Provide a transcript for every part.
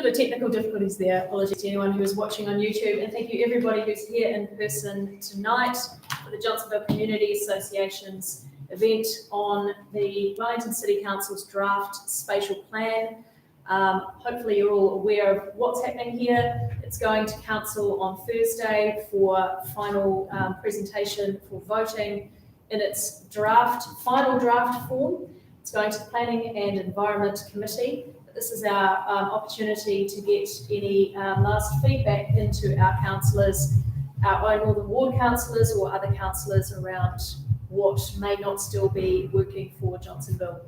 bit of technical difficulties there. Apologies to anyone who is watching on YouTube, and thank you everybody who's here in person tonight for the Johnsonville Community Association's event on the Wellington City Council's draft spatial plan. Hopefully you're all aware of what's happening here. It's going to council on Thursday for final presentation for voting in its final draft form. It's going to the Planning and Environment Committee. This is our opportunity to get any last feedback into our councillors, our own Northern Ward councillors or other councillors around what may not still be working for Johnsonville.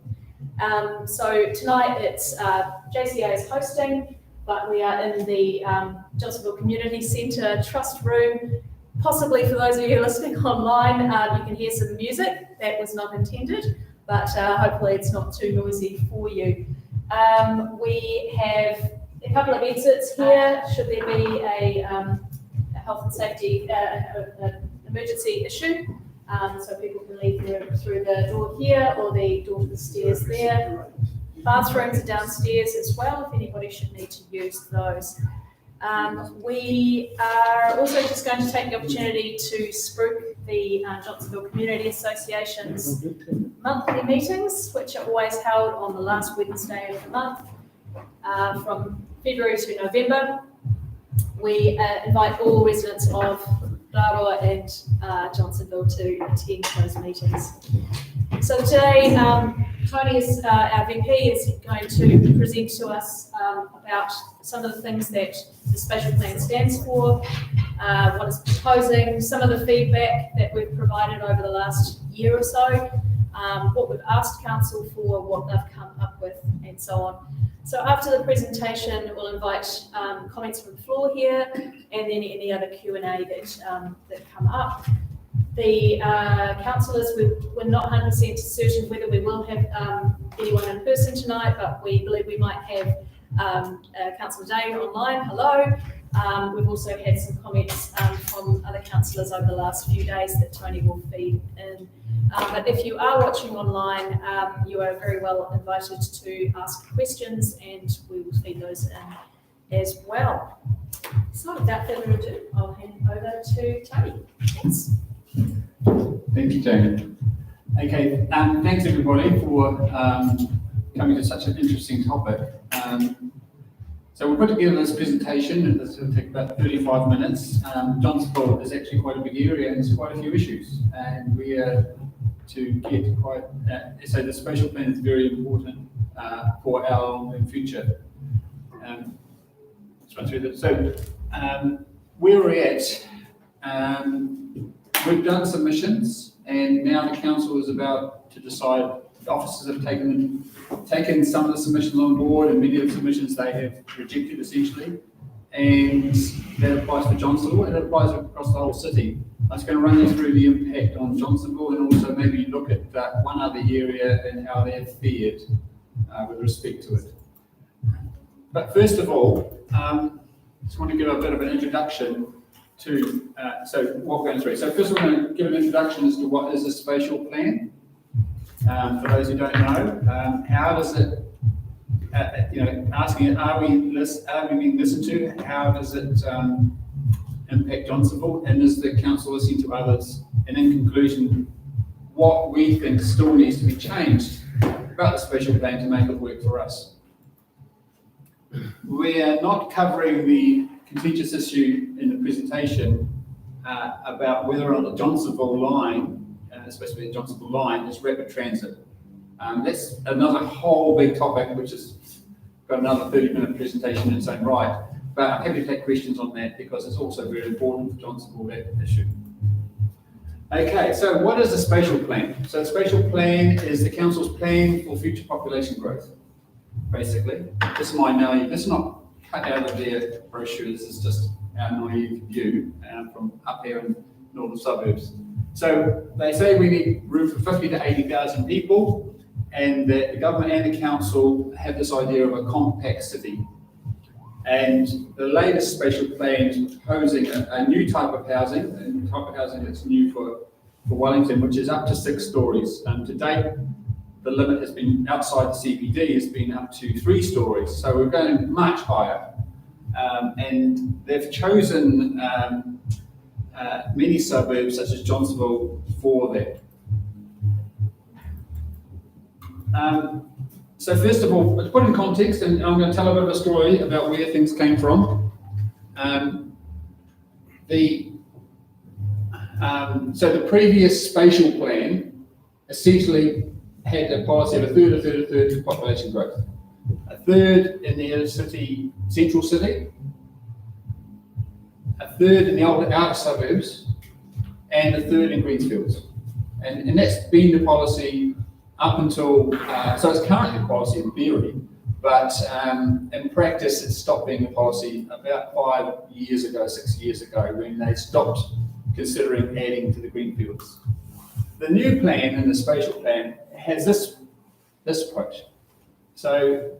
So tonight it's JCA is hosting, but we are in the Johnsonville Community Centre Trust Room. Possibly for those of you listening online, you can hear some music. That was not intended, but hopefully it's not too noisy for you. We have a couple of exits here, should there be a health and safety emergency issue. So people can leave through the door here or the door to the stairs there. Bathrooms are downstairs as well if anybody should need to use those. We are also just going to take the opportunity to spruik the Johnsonville Community Association's monthly meetings, which are always held on the last Wednesday of the month from February to November. We invite all residents of Raroa and Johnsonville to attend those meetings. So today, Tony, our VP, is going to present to us about some of the things that the spatial plan stands for, what it's proposing, some of the feedback that we've provided over the last year or so, what we've asked council for, what they've come up with, and so on. So after the presentation, we'll invite comments from the floor here, and then any other Q&A that come up. The councillors, we're not 100% certain whether we will have anyone in person tonight, but we believe we might have Councillor Dane online. Hello. We've also had some comments from other councillors over the last few days that Tony will feed in. But if you are watching online, you are very well invited to ask questions, and we will feed those in as well. So without further ado, I'll hand over to Tony. Thanks. Thank you, Jamie. Okay, thanks everybody for coming to such an interesting topic. So we'll put together this presentation. This will take about 35 minutes. Johnsonville is actually quite a big area and there's quite a few issues. And we are to get quite, so the spatial plan is very important for our long-term future. Let's run through this. So where we're at, we've done submissions and now the council is about to decide. The officers have taken some of the submissions on board, and many of the submissions they have rejected essentially, and that applies for Johnsonville and it applies across the whole city. I was going to run you through the impact on Johnsonville and also maybe look at one other area and how they've fared with respect to it. But first of all, just want to give a bit of an introduction to so what we're going through. So first we're going to give an introduction as to what is a spatial plan. For those who don't know, how does it, asking it, are we being listened to? How does it impact Johnsonville? And is the council listening to others? And in conclusion, what we think still needs to be changed about the spatial plan to make it work for us. We are not covering the contentious issue in the presentation about whether on the Johnsonville line, especially the Johnsonville line, is rapid transit. That's another whole big topic, which has got another 30-minute presentation in its own right. But I'm happy to take questions on that because it's also very important for Johnsonville, that issue. Okay, so what is the spatial plan? So the spatial plan is the council's plan for future population growth, basically. This is my naive, this is not cut out of their brochure, this is just our naive view from up here in northern suburbs. So they say we need room for 50 to 80,000 people, and that the government and the council have this idea of a compact city. And the latest spatial plan is proposing a new type of housing, that's new for Wellington, which is up to 6 stories. To date, the limit has been outside the CBD has been up to 3 stories. So we're going much higher. And they've chosen many suburbs such as Johnsonville for that. So first of all, to put in context, and I'm going to tell a bit of a story about where things came from. So the previous spatial plan essentially had a policy of a third for population growth. A third in the inner city, central city, a third in the outer suburbs, and a third in Greensfields. And that's been the policy up until, so it's currently the policy in theory, but in practice it stopped being the policy about 5 years ago, 6 years ago, when they stopped considering adding to the greenfields. The new plan and the spatial plan has this approach. So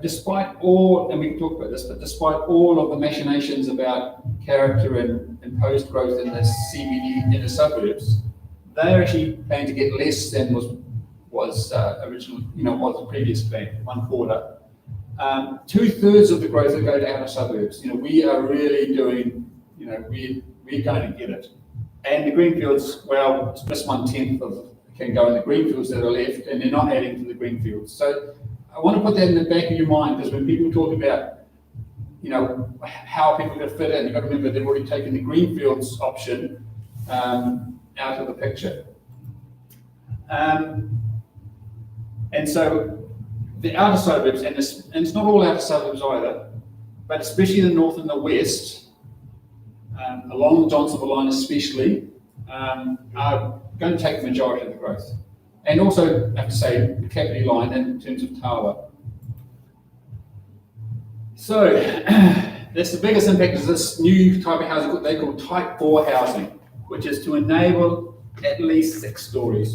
despite all, and we can talk about this, but despite all of the machinations about character and imposed growth in the CBD inner suburbs, they're actually planning to get less than was original, was the previous plan, 1/4. 2/3 of the growth will go to outer suburbs. We are really doing, we're going to get it. And the greenfields, well, it's just 1/10 of can go in the greenfields that are left, and they're not adding to the greenfields. So I want to put that in the back of your mind, because when people talk about, how people are going to fit in, you've got to remember they've already taken the greenfields option out of the picture. And so the outer suburbs, and it's not all outer suburbs either, but especially the north and the west, along the Johnsonville line especially, are going to take the majority of the growth. And also, I have to say, the Capity line in terms of tower. So, that's the biggest impact is this new type of housing they call Type 4 housing, which is to enable at least 6 stories.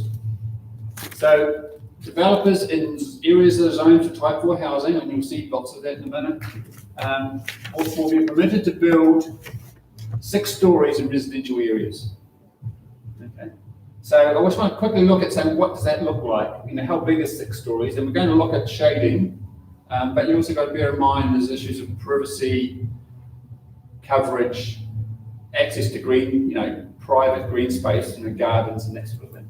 So, developers in areas that are zoned for Type 4 housing, and you'll see lots of that in a minute, will be permitted to build 6 stories in residential areas. Okay. So I just want to quickly look at saying, what does that look like? How big is 6 stories? And we're going to look at shading, but you also got to bear in mind there's issues of privacy, coverage, access to green, private green space, gardens and that sort of thing.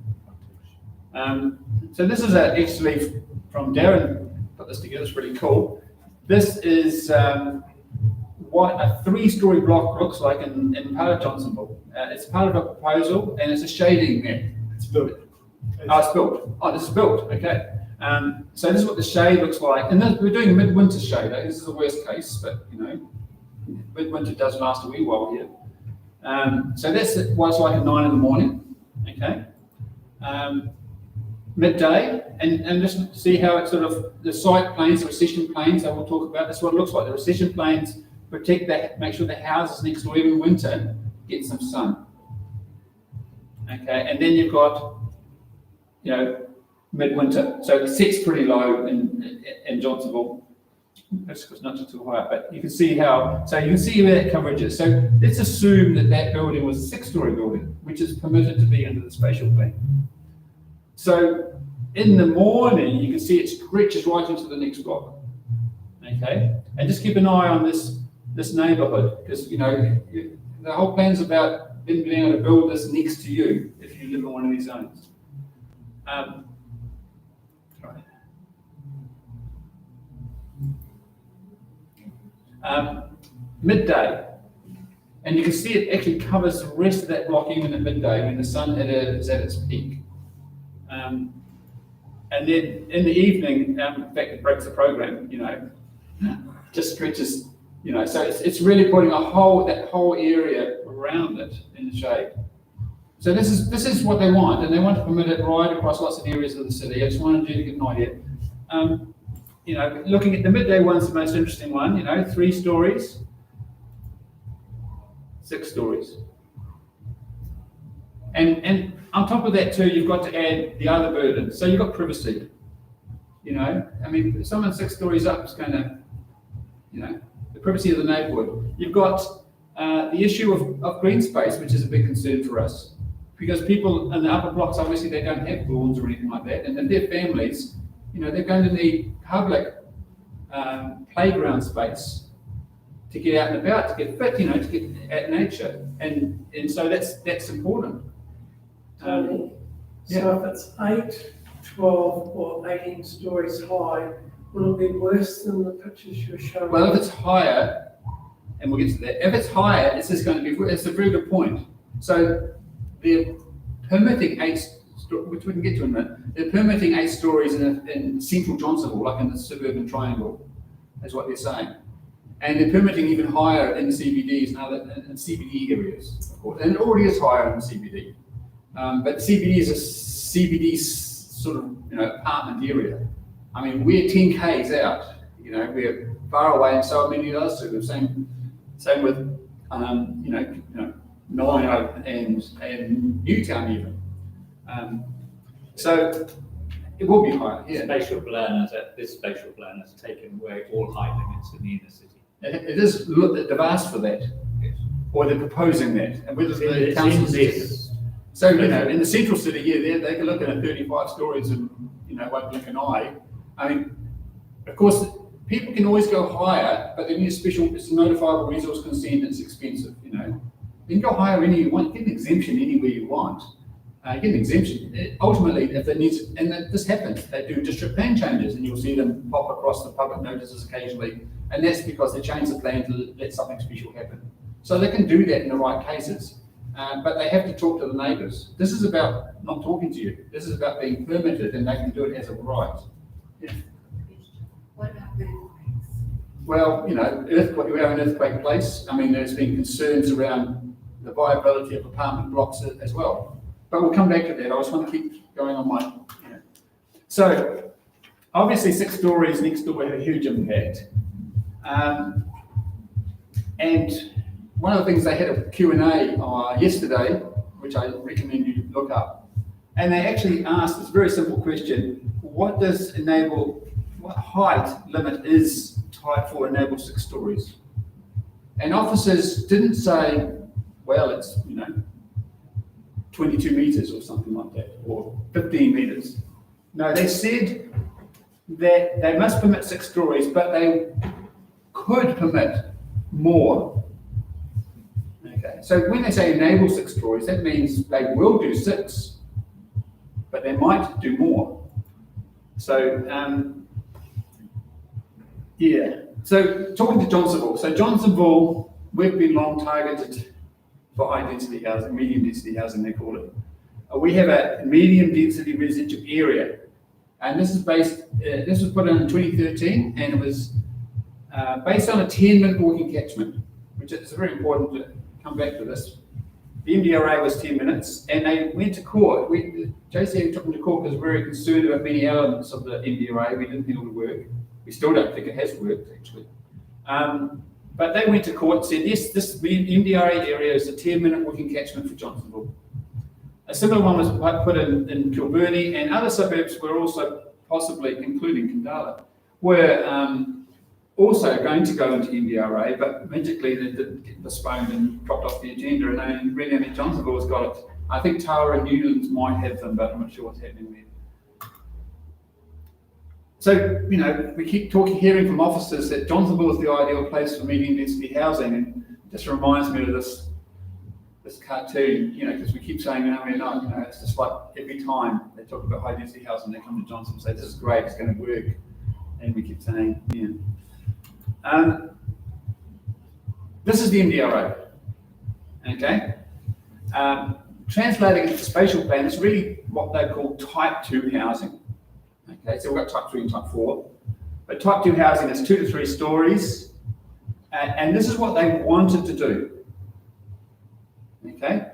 So this is actually from Darren, put this together, it's pretty cool. This is what a 3-story block looks like in part of Johnsonville. It's part of a proposal, and it's a shading map. It's built. It's built. Oh, this is built, okay. So this is what the shade looks like. And we're doing midwinter shade. This is the worst case, but midwinter does last a wee while here. So that's what it's like at 9 in the morning, okay. Midday, and just see how it's sort of, the site planes, the recession planes, I will talk about, that's what it looks like. The recession planes protect that, make sure the houses next door, even in winter, get some sun. Okay, and then you've got, midwinter. So it sets pretty low in Johnsonville. It's not too high, but you can see how, so you can see where that coverage is. So let's assume that building was a 6-story building, which is permitted to be under the spatial plan. So in the morning, you can see it stretches right into the next block. Okay, and just keep an eye on this neighbourhood, because the whole plan's about being able to build this next to you if you live in one of these zones. Midday, and you can see it actually covers the rest of that block even at midday when the sun is at its peak. And then in the evening, in fact, it breaks the program, just stretches, so it's really putting that whole area around it in the shade. So this is what they want, and they want to permit it right across lots of areas of the city. I just wanted you to get an idea. Looking at the midday one's the most interesting one, 3 stories, 6 stories. And on top of that too, you've got to add the other burden. So you've got privacy. If someone 6 stories up is going to, the privacy of the neighbourhood. You've got the issue of green space, which is a big concern for us. because people in the upper blocks, obviously they don't have lawns or anything like that, and their families, they're going to need public playground space to get out and about, to get fit, to get at nature, and so that's important. Tony, yeah. So if it's 8, 12 or 18 stories high, will it be worse than the pictures you're showing? Well, if it's higher, and we'll get to that, if it's higher, it's just going to be, it's a very good point. So they're permitting 8, which we can get to in a minute, they're permitting 8 stories in central Johnsonville, like in the suburban triangle, is what they're saying. And they're permitting even higher in the CBDs and other in CBD areas, of course. And it already is higher in the CBD. But the CBD is a CBD sort of apartment area. I mean, we're 10 k's out. We're far away, and so are many others too. Same with Nine and Newtown even. So it will be higher. Yeah. This spatial plan has taken away all height limits in the inner city. It is. They've asked for that, Yes. or they're proposing that, and whether the It's council's in this. so in the central city, they can look at 35 stories and won't blink an eye. I mean, of course, people can always go higher, but they need it's a notifiable resource consent. It's expensive. You can go higher anywhere you want. Get an exemption anywhere you want. Get an exemption. Ultimately, if they need, and this happens, they do district plan changes, and you'll see them pop across the public notices occasionally, and that's because they change the plan to let something special happen. So they can do that in the right cases, but they have to talk to the neighbours. This is about not talking to you. This is about being permitted, and they can do it as a right. Yeah. What about earthquakes? Well, we're an earthquake place. I mean, there's been concerns around the viability of apartment blocks as well. But we'll come back to that. I just want to keep going on my. So, obviously, 6 stories next door have a huge impact. And one of the things they had a Q&A yesterday, which I recommend you look up, and they actually asked this very simple question: what height limit is type 4 enable 6 stories? And officers didn't say, well, it's 22 meters or something like that, or 15 meters. No, they said that they must permit 6 stories, but they could permit more. Okay, so when they say enable 6 stories, that means they will do 6, but they might do more. So, so talking to Johnsonville. So Johnsonville, we've been long targeted for high density housing, medium density housing they call it. We have a medium density residential area, and this is this was put in 2013, and it was based on a 10-minute walking catchment, which is very important to come back to this. The MDRA was 10 minutes, and they went to court. JCA took them to court because we were very concerned about many elements of the MDRA. We didn't think it would work. We still don't think it has worked, actually. But they went to court and said, yes, this MDRA area is a 10-minute walking catchment for Johnsonville. A similar one was put in Kilburnie, and other suburbs were also possibly, including Kandala, were also going to go into MDRA, but magically they didn't get postponed and dropped off the agenda, and only really Johnsonville has got it. I think Tara and Newlands might have them, but I'm not sure what's happening there. So, we keep hearing from officers that Johnsonville is the ideal place for medium density housing, and it just reminds me of this cartoon, because we keep saying, we're not, it's just like every time they talk about high density housing, they come to Johnsonville and say, this is great, it's going to work. And we keep saying, this is the MDRA, okay? Translating it to spatial plan, it's really what they call type 2 housing. Okay, so we've got type 3 and type 4. But type 2 housing is 2 to 3 stories, and this is what they wanted to do. Okay,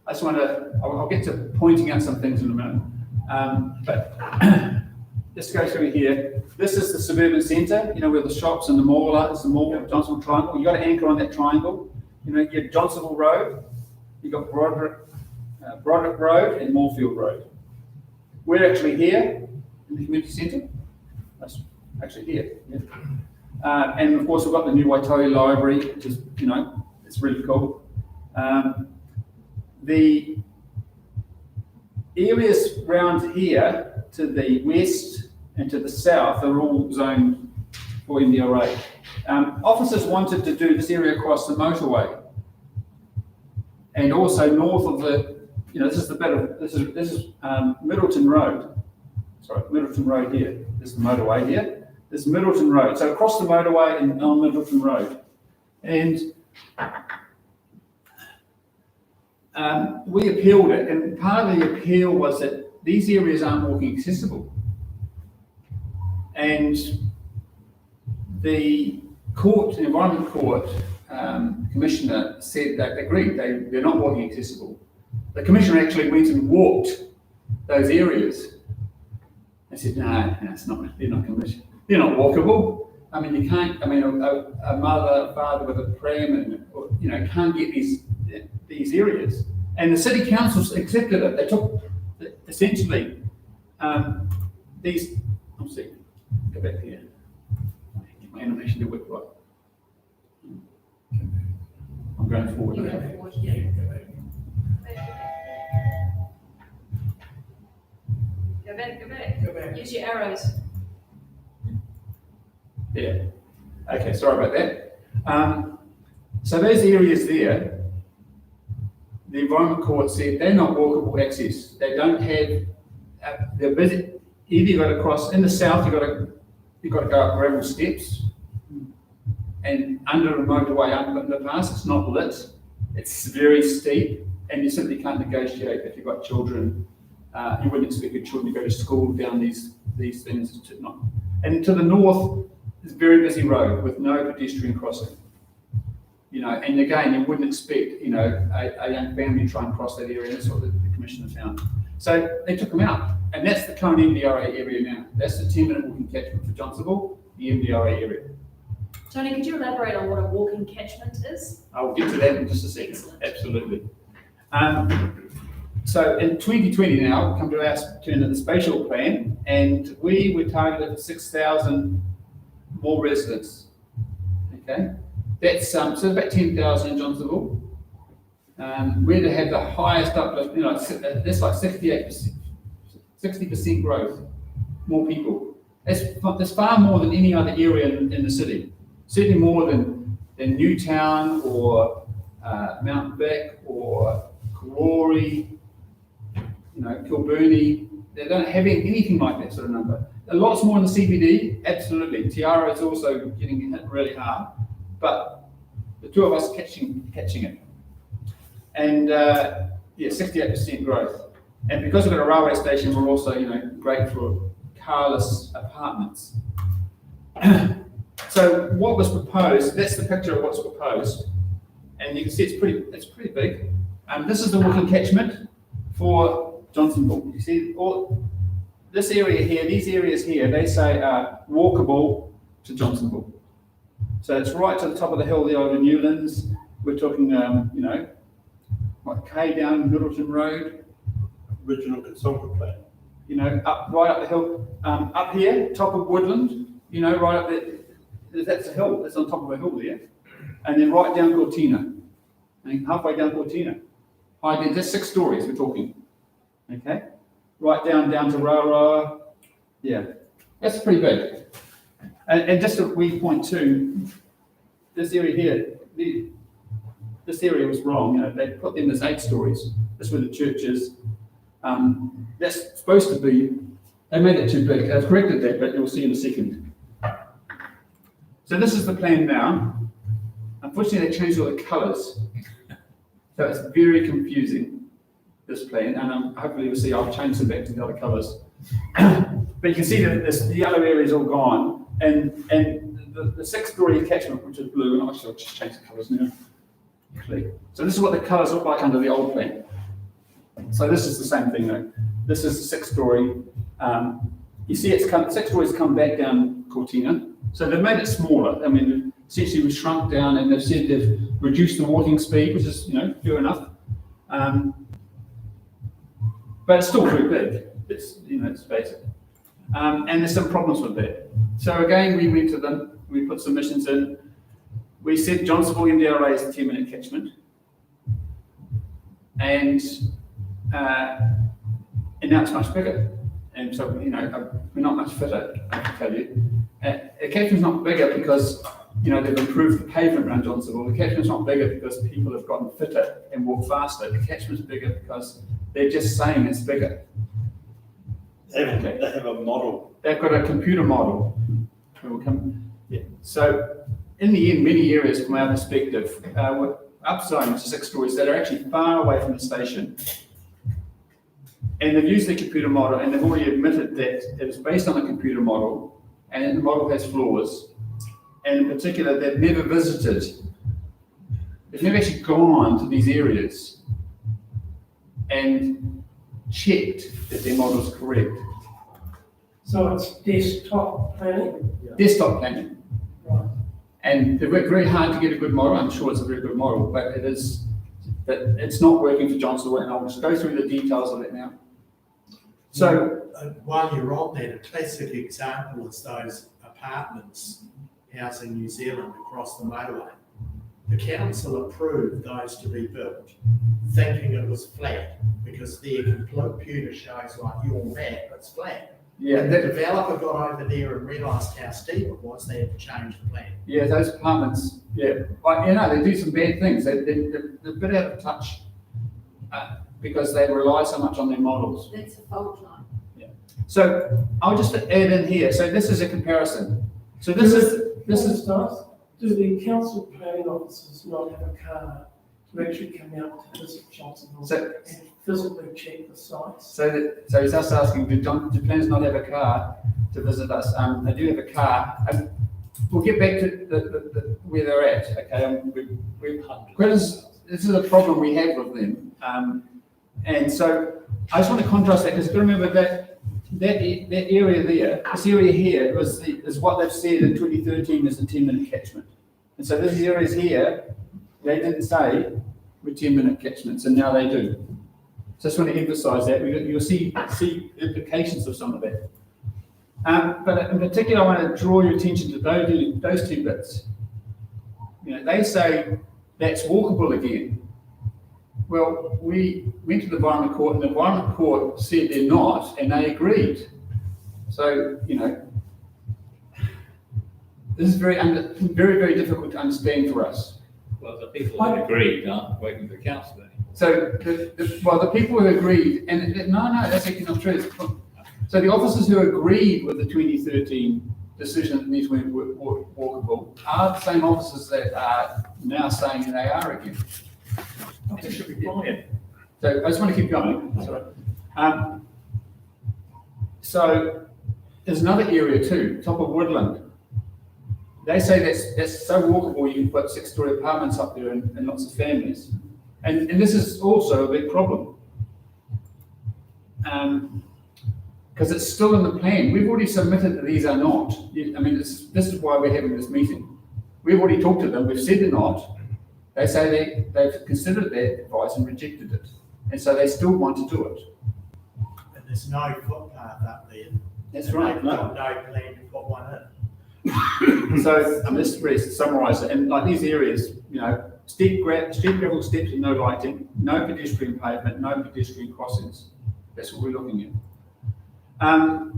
I just want to, I'll get to pointing out some things in a minute. But let's go through here. This is the suburban centre, where the shops and the mall are. It's the mall, Johnsonville Triangle. You've got to anchor on that triangle. You have Johnsonville Road, you've got Broderick Road and Moorfield Road. We're actually here in the community centre. That's actually here. Yeah. And of course, we've got the new Waitoi Library, which is, it's really cool. The areas round here to the west and to the south are all zoned for MDRA. Officers wanted to do this area across the motorway, and also north of the, this is the bit of, this is Middleton Road. Sorry, Middleton Road here. This is the motorway here. This is Middleton Road. So across the motorway and on Middleton Road. And we appealed it, and part of the appeal was that these areas aren't walking accessible. And the court, the Environment Court Commissioner said that they agreed, they're not walking accessible. The Commissioner actually went and walked those areas. They said, no, it's not, they're not walkable. I mean, you can't, I mean, a mother, father with a pram, and, can't get these areas. And the city councils accepted it. They took, essentially, these, let's see, go back here. Get my animation to work right. I'm going forward. You go forward, yeah. Go back, go back. Go back. Use your arrows. Yeah. Okay, sorry about that. So those areas there, the Environment Court said they're not walkable access. They don't have, they're busy. Either you've got to cross, in the south, you've got to go up gravel steps, and under a motorway underpass, it's not lit, it's very steep, and you simply can't negotiate if you've got children. You wouldn't expect your children to go to school down these things. And to the north, it's a very busy road with no pedestrian crossing. And again, you wouldn't expect, a young family to try and cross that area. That's what the Commissioner found. So they took them out, and that's the current MDRA area now. That's the 10-minute walking catchment for Johnsonville, the MDRA area. Tony, could you elaborate on what a walking catchment is? I'll get to that in just a second. Excellent. Absolutely. So in 2020 now, we come to our turn of the spatial plan, and we were targeted for 6,000 more residents. Okay, that's so it's about 10,000 in Johnsonville. We're to have the highest uplift. That's like 60% growth, more people. That's far more than any other area in the city. Certainly more than Newtown or Mount Vic or Karori, Kilburnie. They don't have anything like that sort of number. Lots more in the CBD, absolutely. Tiara is also getting hit really hard, but the two of us catching it. And 68% growth. And because we've got a railway station, we're also, great for carless apartments. So what was proposed, that's the picture of what's proposed. And you can see it's pretty big. This is the walking catchment for Johnsonville. You see this area here, these areas here, they say are walkable to Johnsonville. So it's right to the top of the hill, the over Newlands. We're talking, K down Middleton Road. Original consultant plan. Right up the hill, up here, top of Woodland, right up there. That's a hill, that's on top of a hill there. And then right down Cortina. And halfway down Cortina. That's 6 stories we're talking. Okay? Right down to Raroa. Yeah. That's pretty big. And just a wee point too, this area here, this area was wrong. They put them as 8 stories. That's where the church is. That's supposed to be, they made it too big. They've corrected that, but you'll see in a second. So this is the plan now. Unfortunately, they changed all the colours. So it's very confusing, this plan, and hopefully you'll see I'll change them back to the other colours. But you can see that the yellow area is all gone, and the 6-story catchment, which is blue, and I'll just change the colours now. So this is what the colours look like under the old plan. So this is the same thing though. This is the 6-story. You see 6 stories come back down Cortina. So they've made it smaller. I mean, essentially we've shrunk down, and they've said they've reduced the walking speed, which is, fair enough. But it's still very big. It's basic. And there's some problems with that. So again, we went to them, we put submissions in. We said Johnsonville MDRA is a 10-minute catchment. And and now it's much bigger. And so, we're not much fitter, I can tell you. The catchment's not bigger because, they've improved the pavement around Johnsonville. The catchment's not bigger because people have gotten fitter and walk faster. The catchment's bigger because they're just saying it's bigger. They have a model. They've got a computer model. So, in the end, many areas from our perspective, were upzones to 6 stories that are actually far away from the station. And they've used the computer model, and they've already admitted that it was based on a computer model, and the model has flaws. And in particular, they've never visited, they've never actually gone to these areas and checked that their model's correct. So it's desktop planning? Desktop planning. Right. And they work very hard to get a good model. I'm sure it's a very good model, but it's not working for Johnsonville, and I'll just go through the details of it now. So, while you're on there, a classic example is those apartments housing New Zealand across the motorway. The council approved those to be built, thinking it was flat, because their computer shows like your map, it's flat. yeah, And the developer got over there and realised how steep it was, they had to change the plan. yeah, those apartments, yeah, but they do some bad things. They're a bit out of touch because they rely so much on their models. That's a fault line. So I'll just add in here. So this is a comparison. So this is Nice. Do the council planning officers not have a car to actually come out to visit Johnsonville So- and physically check the sites? so it's us asking, do planners not have a car to visit us? They do have a car. We'll get back to the where they're at. Okay, this is a problem we have with them. And so I just want to contrast that, because you've got to remember that area there, this area here is what they've said in 2013 is the 10-minute catchment. And so these areas here, they didn't say were 10-minute catchments, and now they do. So I just want to emphasise that. You'll see implications of some of that. But in particular, I want to draw your attention to those two bits. They say that's walkable again. Well, we went to the Environment Court, and the Environment Court said they're not, and they agreed. So, this is very, very difficult to understand for us. Well, the people who agreed aren't waiting for the council anymore. So, the people who agreed, and no, that's actually not true. So the officers who agreed with the 2013 decision that these weren't walkable are the same officers that are now saying they are again. That should be fine. So I just want to keep going. Sorry. So there's another area too, top of Woodland. They say that's so walkable you can put 6-story apartments up there and lots of families. And this is also a big problem. Because it's still in the plan. We've already submitted that these are not. This is why we're having this meeting. We've already talked to them. We've said they're not. They say they've considered their advice and rejected it. And so they still want to do it. And there's no footpath up there. That's And right. they've got no plan to put one in. So I'm just really summarise it. And like these areas, steep gravel steps and no lighting, no pedestrian pavement, no pedestrian crossings. That's what we're looking at.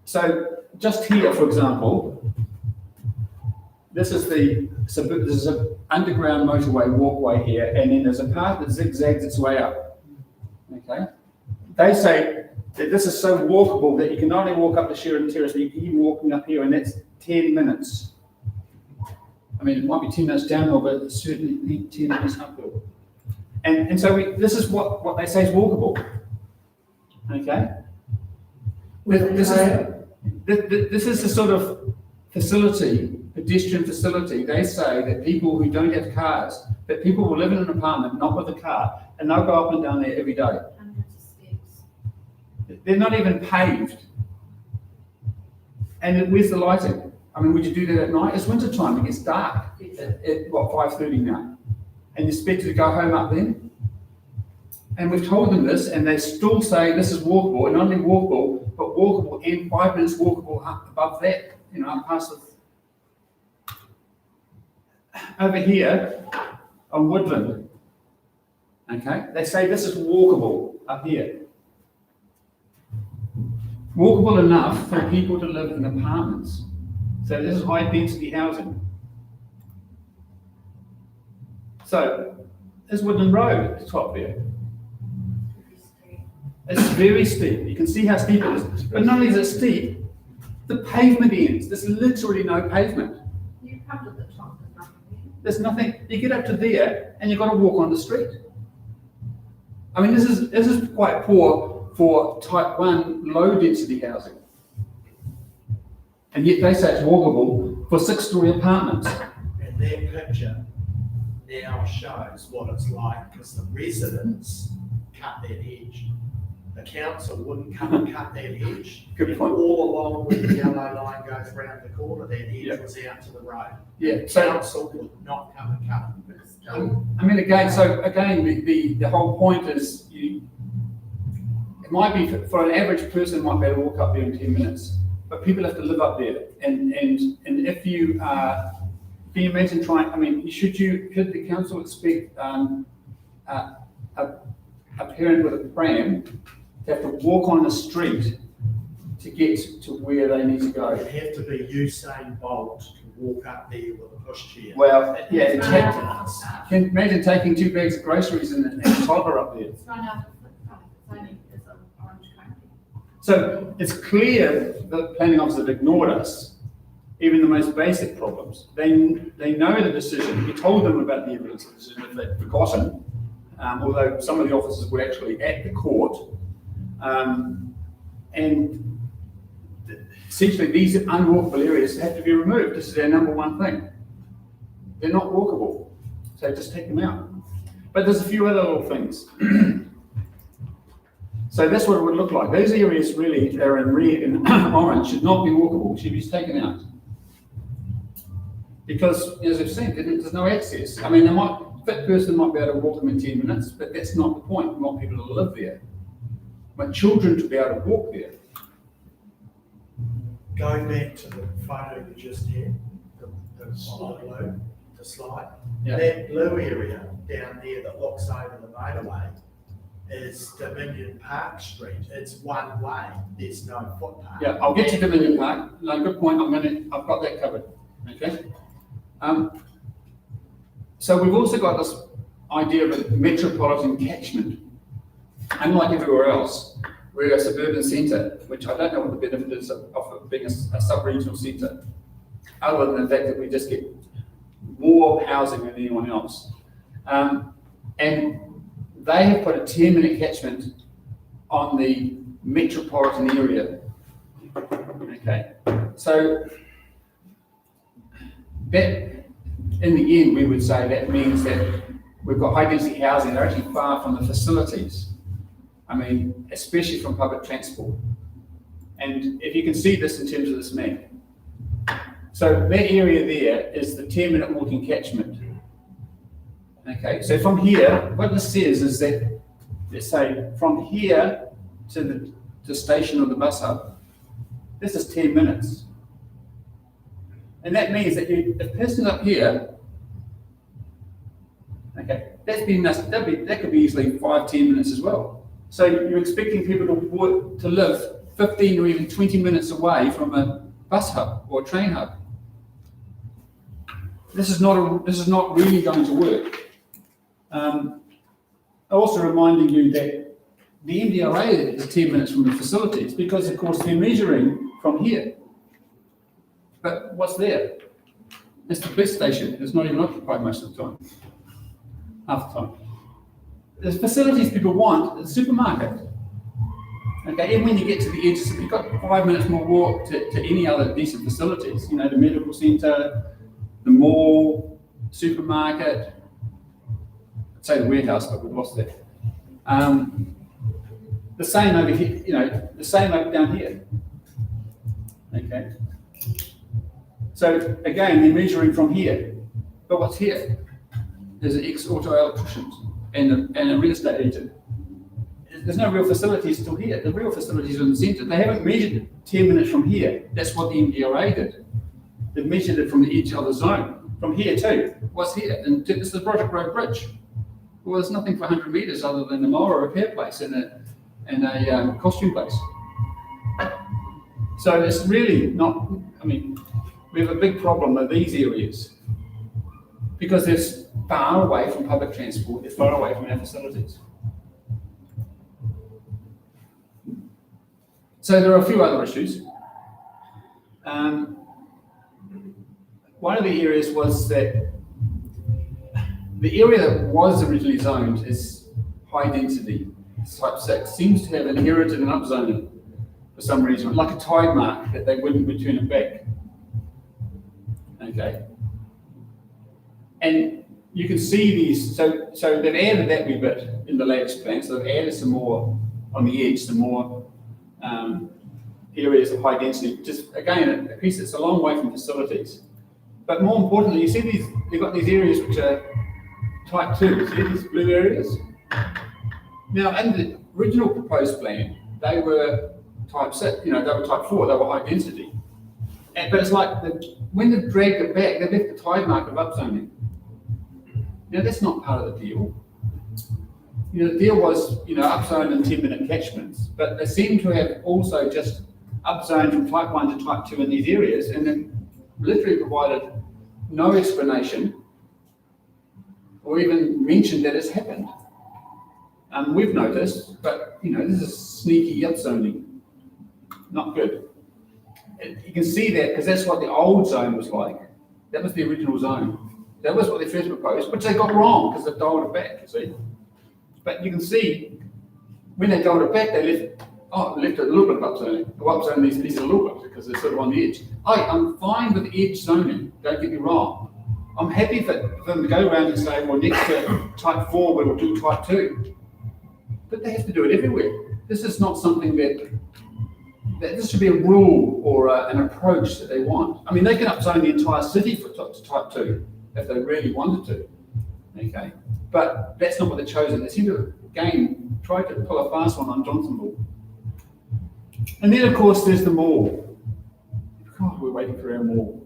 So just here, for example, this is an underground motorway walkway here, and then there's a path that zigzags its way up. Okay, they say that this is so walkable that you can not only walk up the Sheridan Terrace, but you can even walking up here, and that's 10 minutes. It might be 10 minutes downhill, but it's certainly 10 minutes uphill. And so this is what they say is walkable. Okay. This is the sort of pedestrian facility. They say that people who don't have cars, that people will live in an apartment, not with a car, and they'll go up and down there every day. Hundreds of steps. They're not even paved. And where's the lighting? Would you do that at night? It's winter time, it gets dark at 5:30 now. And you're expected to go home up then? And we've told them this, and they still say this is walkable, and not only walkable, but walkable and 5 minutes walkable up above that, up past the... Over here, on Woodland, okay, they say this is walkable up here. walkable enough for people to live in apartments. So this is high density housing. So, there's Woodland Road at the top there. It's very steep. You can see how steep it is. But not only is it steep, the pavement ends. There's literally no pavement. You come to the top, there's nothing there. There's nothing. You get up to there and you've got to walk on the street. I mean, this is quite poor for type 1 low density housing. And yet they say it's walkable for 6-story apartments. And their picture now shows what it's like, because the residents cut their hedge. The council wouldn't come and cut that hedge. Good point. All along where the yellow line goes round the corner, that hedge Yep. was out to the road. Yeah. The So council would not come and cut it. But it's still, I mean, again, the whole point is it might be for an average person, might be able to walk up there in 10 minutes, but people have to live up there. And if you, can you imagine trying, I mean, should the council expect a parent with a pram to have to walk on the street to get to where they need to go? It'd have to be Usain Bolt to walk up there with a pushchair. Well, yeah, it's run out of footpath. can you imagine taking 2 bags of groceries and a toddler up there? It's run out of footpath. It's only, it's an orange country. So it's clear that planning officers have ignored us, even the most basic problems. They know the decision. We told them about the evidence of the decision if they'd forgotten, although some of the officers were actually at the court. And essentially these unwalkable areas have to be removed. This is their number one thing. They're not walkable, so just take them out. But there's a few other little things. So that's what it would look like. Those areas really that are in red and orange should not be walkable, should be taken out. Because, as I've seen, there's no access. I mean, a fit person might be able to walk them in 10 minutes, but that's not the point. We want people to live there. We want children to be able to walk there. Going back to the photo you just had, the blue, the slide, Yeah. that blue area down there that looks over the motorway is Dominion Park Street. It's one way, there's no footpath. Yeah, I'll get to Dominion Park. No, good point. I've got that covered. Okay. So we've also got this idea of a metropolitan catchment. Unlike everywhere else, we're a suburban centre, which I don't know what the benefit is of being a sub-regional centre, other than the fact that we just get more housing than anyone else. And they have put a 10-minute catchment on the metropolitan area. Okay, so that, in the end, we would say that means that we've got high density housing, they're actually far from the facilities. I mean, especially from public transport. And if you can see this in terms of this map. So that area there is the 10-minute walking catchment. Okay, so from here, what this says is that, let's say, from here to the station or the bus hub, this is 10 minutes. And that means that if a person's up here, okay, that could be easily 5-10 minutes as well. So you're expecting people to live 15 or even 20 minutes away from a bus hub or a train hub. This is not really going to work. Also reminding you that the MDRA is 10 minutes from the facilities because, of course, they're measuring from here. But what's there? It's the police station. It's not even occupied most of the time. Half the time. The facilities people want is the supermarket. Okay, and when you get to the edge, you've got 5 minutes more walk to any other decent facilities. You know, the medical centre, the mall, supermarket. I'd say the warehouse, but we've lost that. The same over here, you know, the same over down here. Okay. So again, they're measuring from here. But what's here? There's an ex-auto electrician and a real estate agent. There's no real facilities still here. The real facilities are in the centre. They haven't measured 10 minutes from here. That's what the MDRA did. They've measured it from the edge of the zone. From here too. What's here? And this is the Project Road Bridge. Well, there's nothing for 100 metres other than a mower repair place and a costume place. So it's really not, I mean, we have a big problem with these areas because they're far away from public transport, they're far away from our facilities. So there are a few other issues. One of the areas was that the area that was originally zoned is high density, type 6, seems to have inherited an upzoning for some reason, like a tide mark that they wouldn't return it back. Okay. And you can see these, so they've added that wee bit in the latest plan, so they've added some more on the edge, some more areas of high density. Just again, a piece that's a long way from facilities. But more importantly, you see these, you've got these areas which are type 2, see these blue areas? Now, in the original proposed plan, they were type 6, they were type 4, they were high density. But it's like, when they've dragged it back, they've left the tide mark of upzoning. Now, that's not part of the deal. The deal was, upzoned in 10-minute catchments, but they seem to have also just upzoned from type 1 to type 2 in these areas, and then literally provided no explanation or even mentioned that it's happened. We've noticed, but this is sneaky upzoning. Not good. You can see that because that's what the old zone was like. That was the original zone. That was what they first proposed, which they got wrong because they dialed it back, you see. But you can see when they dialed it back, they left a little bit of upzoning. They'll upzone these a little bit because they're sort of on the edge. I'm fine with the edge zoning, don't get me wrong. I'm happy for them to go around and say, well, next to type 4, we'll do type 2. But they have to do it everywhere. This is not something that this should be a rule or an approach that they want. I mean, they can upzone the entire city to type 2 if they really wanted to, okay? But that's not what they've chosen. They seem to, again, try to pull a fast one on Johnsonville. And then, of course, there's the mall. God, we're waiting for our mall.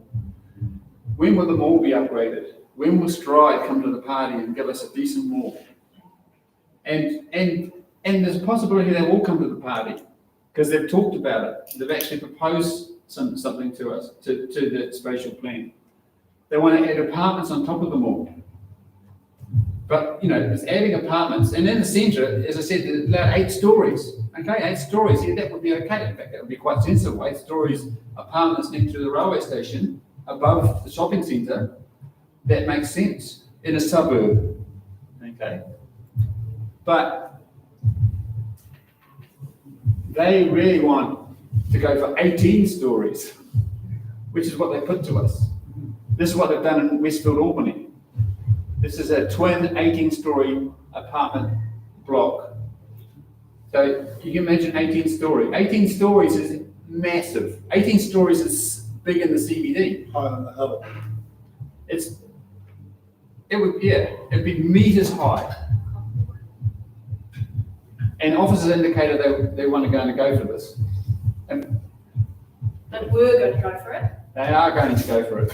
When will the mall be upgraded? When will Stride come to the party and give us a decent mall? And there's a possibility they will come to the party because they've talked about it. They've actually proposed something to us, to the spatial plan. They want to add apartments on top of the mall. But, it's adding apartments. And in the centre, as I said, they're allowed 8 stories. Okay, 8 stories. Yeah, that would be okay. In fact, that would be quite sensible. 8 stories apartments next to the railway station, above the shopping centre. That makes sense in a suburb. Okay. But they really want to go for 18 stories, which is what they put to us. This is what they've done in Westfield, Albany. This is a twin 18-story apartment block. So you can imagine 18 story. 18 stories is massive. 18 stories is big in the CBD. High on the hill. It'd be meters high. And officers indicated they want to go for this. And And we're going to go for it. they are going to go for it.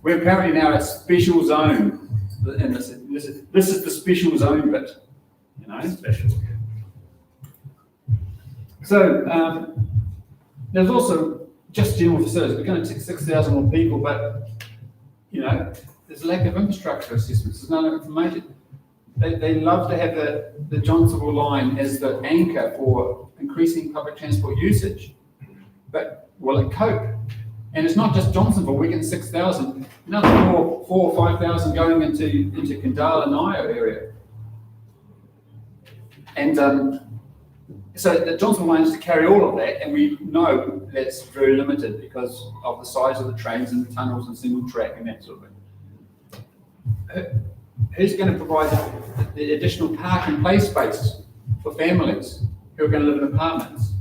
We're apparently now at special zone. And this is the special zone bit, Special. So there's also just general facilities. We're going to take 6,000 more people, but there's a lack of infrastructure assessments. There's no information. They love to have the Johnsonville line as the anchor for increasing public transport usage, but will it cope? And it's not just Johnsonville. We're getting 6,000. Another 4,000 or 5,000 going into Kandala and Nio area. And so the Johnsonville line is to carry all of that, and we know that's very limited because of the size of the trains and the tunnels and single track and that sort of thing. Who's going to provide the additional park and play space for families who are going to live in apartments?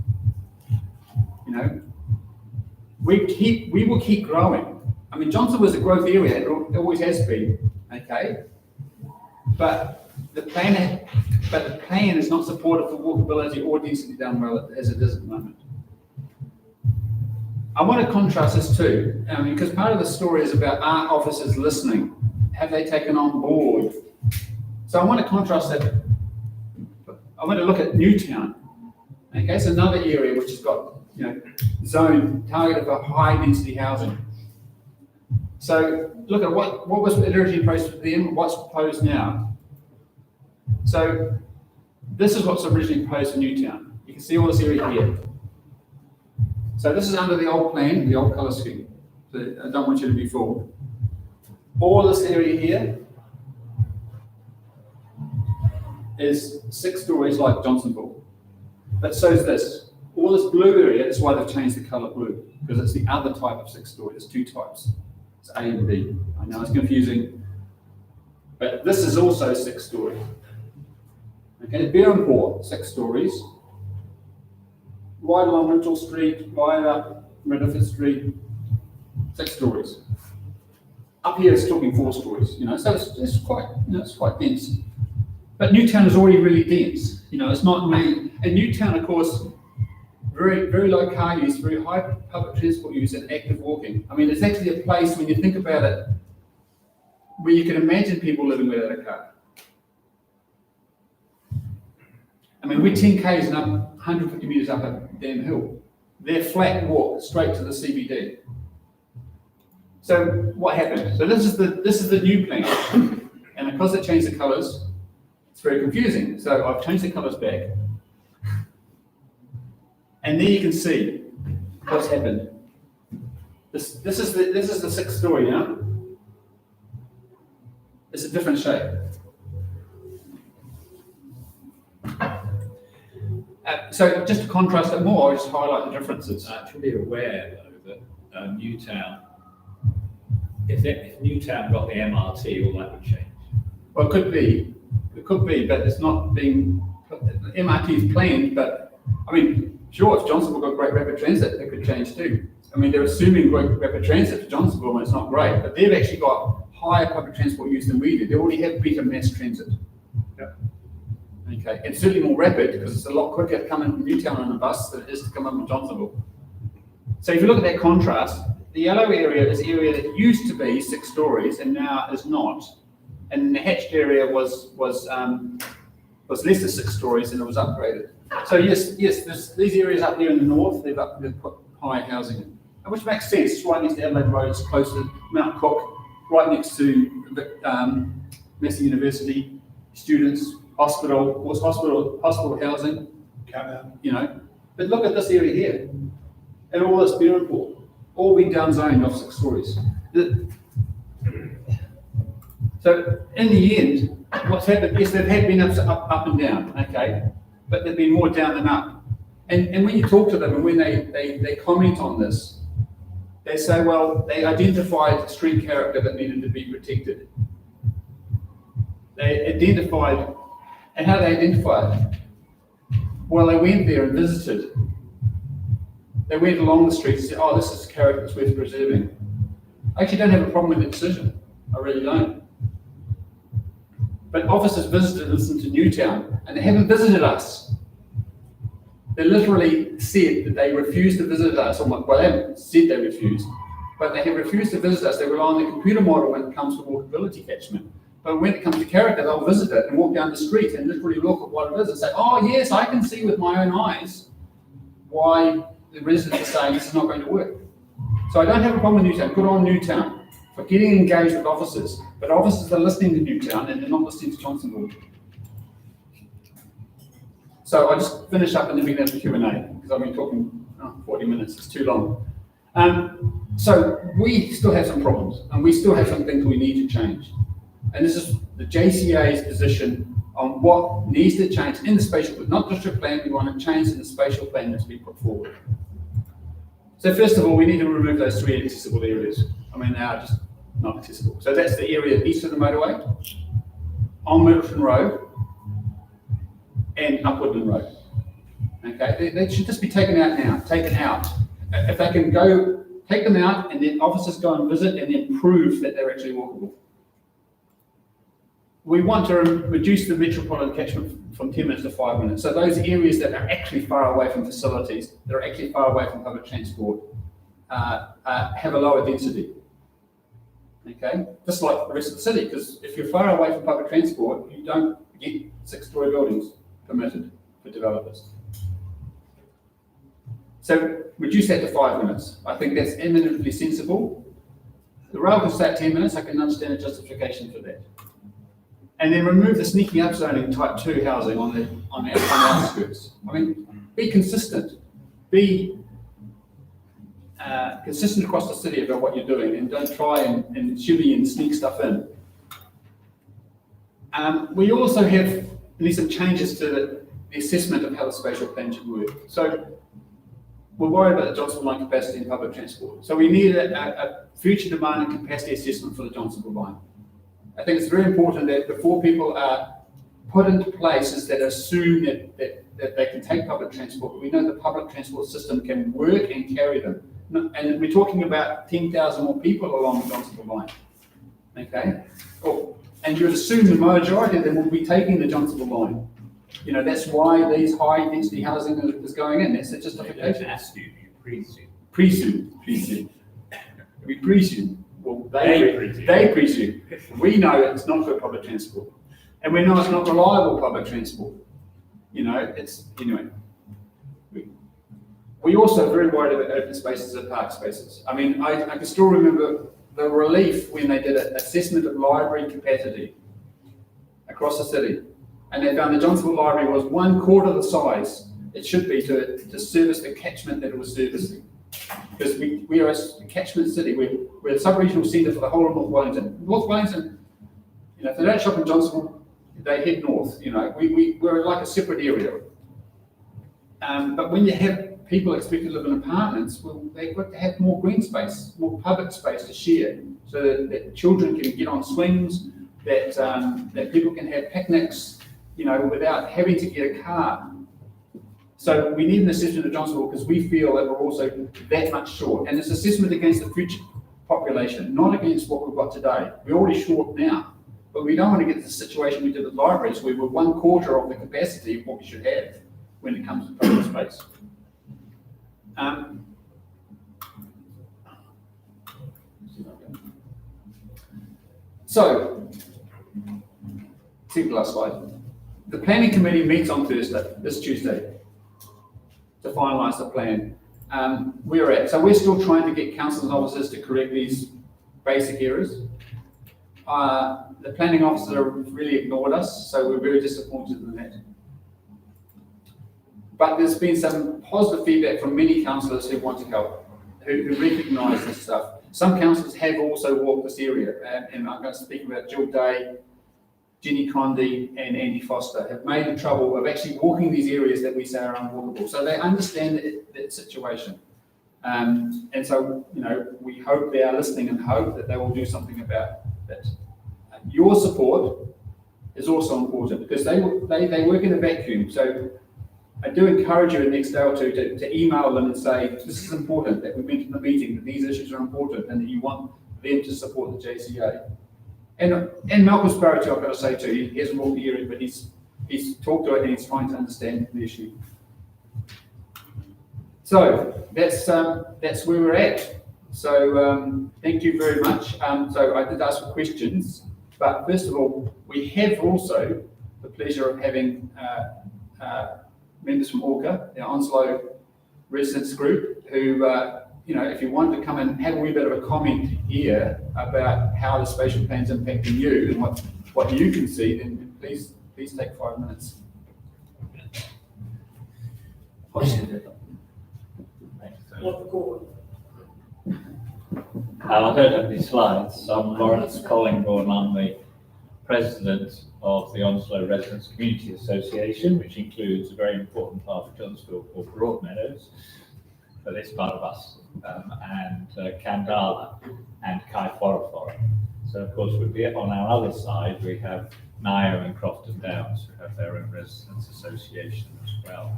We will keep growing. I mean, Johnsonville is a growth area, it always has been, okay? But the plan is not supported for walkability or density down well as it is at the moment. I want to contrast this too, because part of the story is about are officers listening? Have they taken on board? So I want to contrast that. I want to look at Newtown. Okay, it's another area which has got zone targeted for high density housing. So look at what was originally proposed then, what's proposed now. So this is what's originally proposed for Newtown. You can see all this area here. So this is under the old plan, the old colour scheme. So I don't want you to be fooled. All this area here is 6 stories like Johnsonville. But so is this. All this blue area is why they've changed the colour blue, because it's the other type of 6 story. There's 2 types. It's A and B. I know it's confusing, but this is also 6 story. Okay, Bearenport, 6 stories. Right along Rintoul Street, right up Redford Street, 6 stories. Up here it's talking 4 stories, so it's quite, it's quite dense. But Newtown is already really dense, it's not really, and Newtown, of course, very, very low car use, very high public transport use and active walking. I mean, it's actually a place, when you think about it, where you can imagine people living without a car. I mean, we're 10 k's and up 150 metres up a damn hill. They're flat walk straight to the CBD. So what happened? So this is the new plan, and because it changed the colours, it's very confusing. So I've changed the colours back, and there you can see what's happened. This is the 6th story now. It's a different shape. So just to contrast it more, I'll just highlight the differences. Actually aware though that Newtown, if Newtown got the MRT, all that would change. Well, it could be, but it's not being, the MRT is planned, but I mean, sure, if Johnsonville got great rapid transit, it could change too. I mean, they're assuming great rapid transit to Johnsonville and it's not great, but they've actually got higher public transport use than we do. They already have better mass transit. Yep. Okay, it's certainly more rapid because it's a lot quicker to come in from Newtown on a bus than it is to come in from Johnsonville. So if you look at that contrast, the yellow area is the area that used to be 6 stories and now is not. And the hatched area was less than 6 stories and it was upgraded. So yes, these areas up there in the north, they've put high housing in, which makes sense. It's right next to Adelaide Road, it's close to Mount Cook, right next to Massey University, students, hospital, of course, hospital housing, But look at this area here, and all this Bearenport, all been downzoned off 6 stories. So in the end, what's happened, yes, they've had been up and down, okay, but they've been more down than up. And when you talk to them and when they comment on this, they say, well, they identified street character that needed to be protected. They identified, and how they identify it? Well, they went there and visited. They went along the street and said, oh, this is a character that's worth preserving. I actually don't have a problem with the decision. I really don't. But officers visited and listened to Newtown, and they haven't visited us. They literally said that they refused to visit us. Well, they haven't said they refused, but they have refused to visit us. They rely on the computer model when it comes to walkability catchment. But when it comes to character, they'll visit it and walk down the street and literally look at what it is and say, oh yes, I can see with my own eyes why the residents are saying this is not going to work. So I don't have a problem with Newtown. Good on Newtown for getting engaged with officers. But officers are listening to Newtown and they're not listening to Johnsonville. So I'll just finish up and then we can have the Q&A because I've been talking 40 minutes, it's too long. So we still have some problems and we still have some things we need to change. And this is the JCA's position on what needs to change in the spatial plan, not district plan, we want to change in the spatial plan that's been put forward. So first of all, we need to remove those 3 inaccessible areas. I mean, they are just not accessible. So that's the area east of the motorway, on Middleton Road, and up Woodland Road. Okay, they should just be taken out now, taken out. If they can go, take them out, and then officers go and visit and then prove that they're actually walkable. We want to reduce the metropolitan catchment from 10 minutes to 5 minutes. So those areas that are actually far away from facilities, that are actually far away from public transport, have a lower density. Okay, just like the rest of the city, because if you're far away from public transport, you don't get 6-story buildings permitted for developers. So reduce that to 5 minutes. I think that's eminently sensible. The rail can stay at 10 minutes. I can understand the justification for that. And then remove the sneaking up zoning type 2 housing on the outskirts. I mean, be consistent. Be consistent across the city about what you're doing, and don't try and shimmy and sneak stuff in. We also have need some changes to the assessment of how the spatial plan should work. So we're worried about the Johnsonville line capacity in public transport. So we need a future demand and capacity assessment for the Johnsonville line. I think it's very important that before people are put into places that assume that they can take public transport, we know the public transport system can work and carry them. And we're talking about 10,000 more people along the Johnsonville line. Okay? And you'd assume the majority of them will be taking the Johnsonville line. You know, that's why these high density housing is going in. That's a justification. You presume. Presume. We presume. Well, they presume. We know it's not good public transport. And we know it's not reliable public transport. You know, anyway. We also are very worried about open spaces and park spaces. I mean, I can still remember the relief when they did an assessment of library capacity across the city. And they found the Johnsonville Library was 1/4 the size it should be to service the catchment that it was servicing. Because we are a catchment city, we're a sub-regional centre for the whole of North Wellington. North Wellington, you know, if they don't shop in Johnsonville, they head north, you know, we're like a separate area. But when you have people expected to live in apartments, well, they've got to have more green space, more public space to share, so that children can get on swings, that people can have picnics, you know, without having to get a car. So we need an assessment of Johnsonville because we feel that we're also that much short. And it's assessment against the future population, not against what we've got today. We're already short now, but we don't want to get to the situation we did with libraries where we're 1/4 of the capacity of what we should have when it comes to public space. So, see the last slide. The planning committee meets on Thursday, this Tuesday, to finalise the plan. So we're still trying to get councils and officers to correct these basic errors. The planning officer really ignored us, so we're very disappointed in that. But there's been some positive feedback from many councillors who want to help, who recognise this stuff. Some councillors have also walked this area, and I'm going to speak about Jill Day, Jenny Condy and Andy Foster have made the trouble of actually walking these areas that we say are unwalkable. So they understand that situation. And so, you know, we hope they are listening and hope that they will do something about that. Your support is also important because they work in a vacuum. So I do encourage you in the next day or two to email them and say, this is important, that we went to the meeting, that these issues are important and that you want them to support the JCA. And Malcolm Sparrow, too, I've got to say too, he hasn't walked the area, but he's talked to it and he's trying to understand the issue. So that's where we're at. So thank you very much. So I did ask for questions, but first of all, we have also the pleasure of having members from Orca, the Onslow residents group, who you know, if you wanted to come and have a wee bit of a comment here about how the spatial plan's impacting you and what you can see, then please take 5 minutes. I don't have any slides. I'm Lawrence Collingbourne. I'm the president of the Onslow Residents Community Association, which includes a very important part of Johnsonville called Broadmeadows, for this part of us, and Kandala and Kaifora. So of course we'd be on our other side, we have Nio and Crofton Downs, who have their own residents association as well.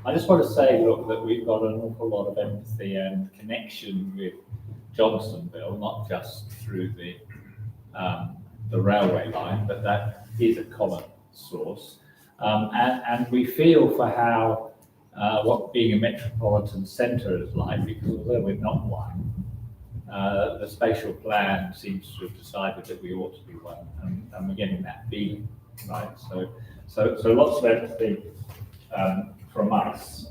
I just want to say, look, that we've got an awful lot of empathy and connection with Johnsonville, not just through the railway line, but that is a common source. And we feel for how what being a metropolitan centre is like, because although we're not one, the spatial plan seems to have decided that we ought to be one, and we're getting that feeling, right? So lots of empathy from us.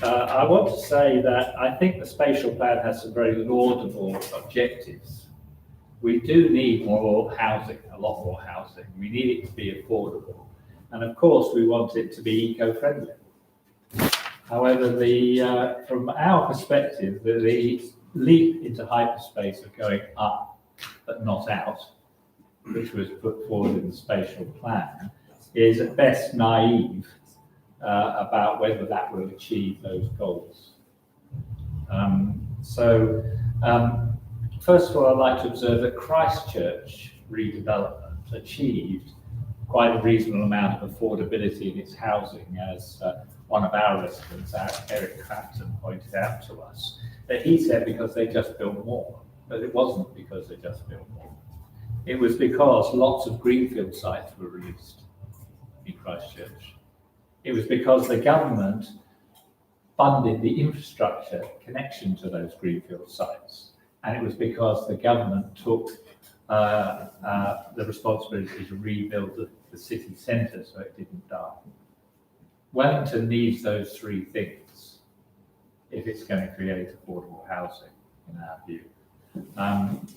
I want to say that I think the spatial plan has some very laudable objectives. We do need more housing, a lot more housing. We need it to be affordable. And of course, we want it to be eco-friendly. However, from our perspective, the leap into hyperspace of going up but not out, which was put forward in the spatial plan, is at best naive about whether that will achieve those goals. First of all, I'd like to observe that Christchurch redevelopment achieved quite a reasonable amount of affordability in its housing, as one of our residents, Eric Crafton, pointed out to us. That he said because they just built more, but it wasn't because they just built more. It was because lots of greenfield sites were released in Christchurch. It was because the government funded the infrastructure connection to those greenfield sites. And it was because the government took the responsibility to rebuild the city centre so it didn't die. Wellington needs those three things if it's going to create affordable housing, in our view.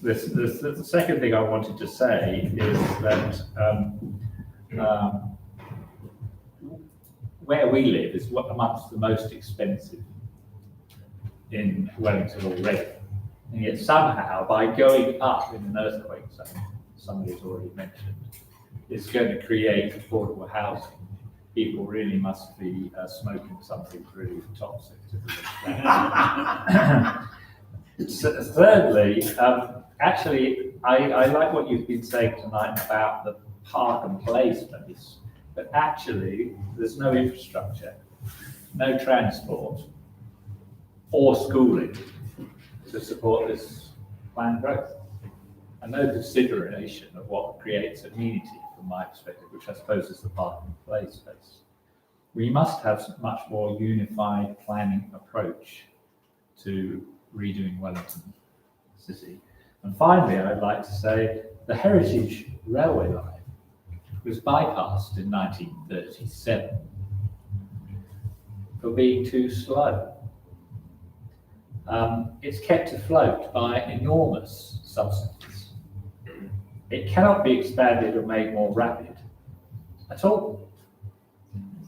The second thing I wanted to say is that where we live is amongst the most expensive in Wellington already. And yet somehow, by going up in an earthquake zone, somebody's already mentioned, it's going to create affordable housing. People really must be smoking something really toxic to do that. Thirdly, actually, I like what you've been saying tonight about the park and play space, but actually, there's no infrastructure, no transport, or schooling to support this planned growth, and no consideration of what creates amenity from my perspective, which I suppose is the park and play space. We must have a much more unified planning approach to redoing Wellington City. And finally, I'd like to say the Heritage Railway line was bypassed in 1937 for being too slow. It's kept afloat by enormous subsidies. It cannot be expanded or made more rapid at all,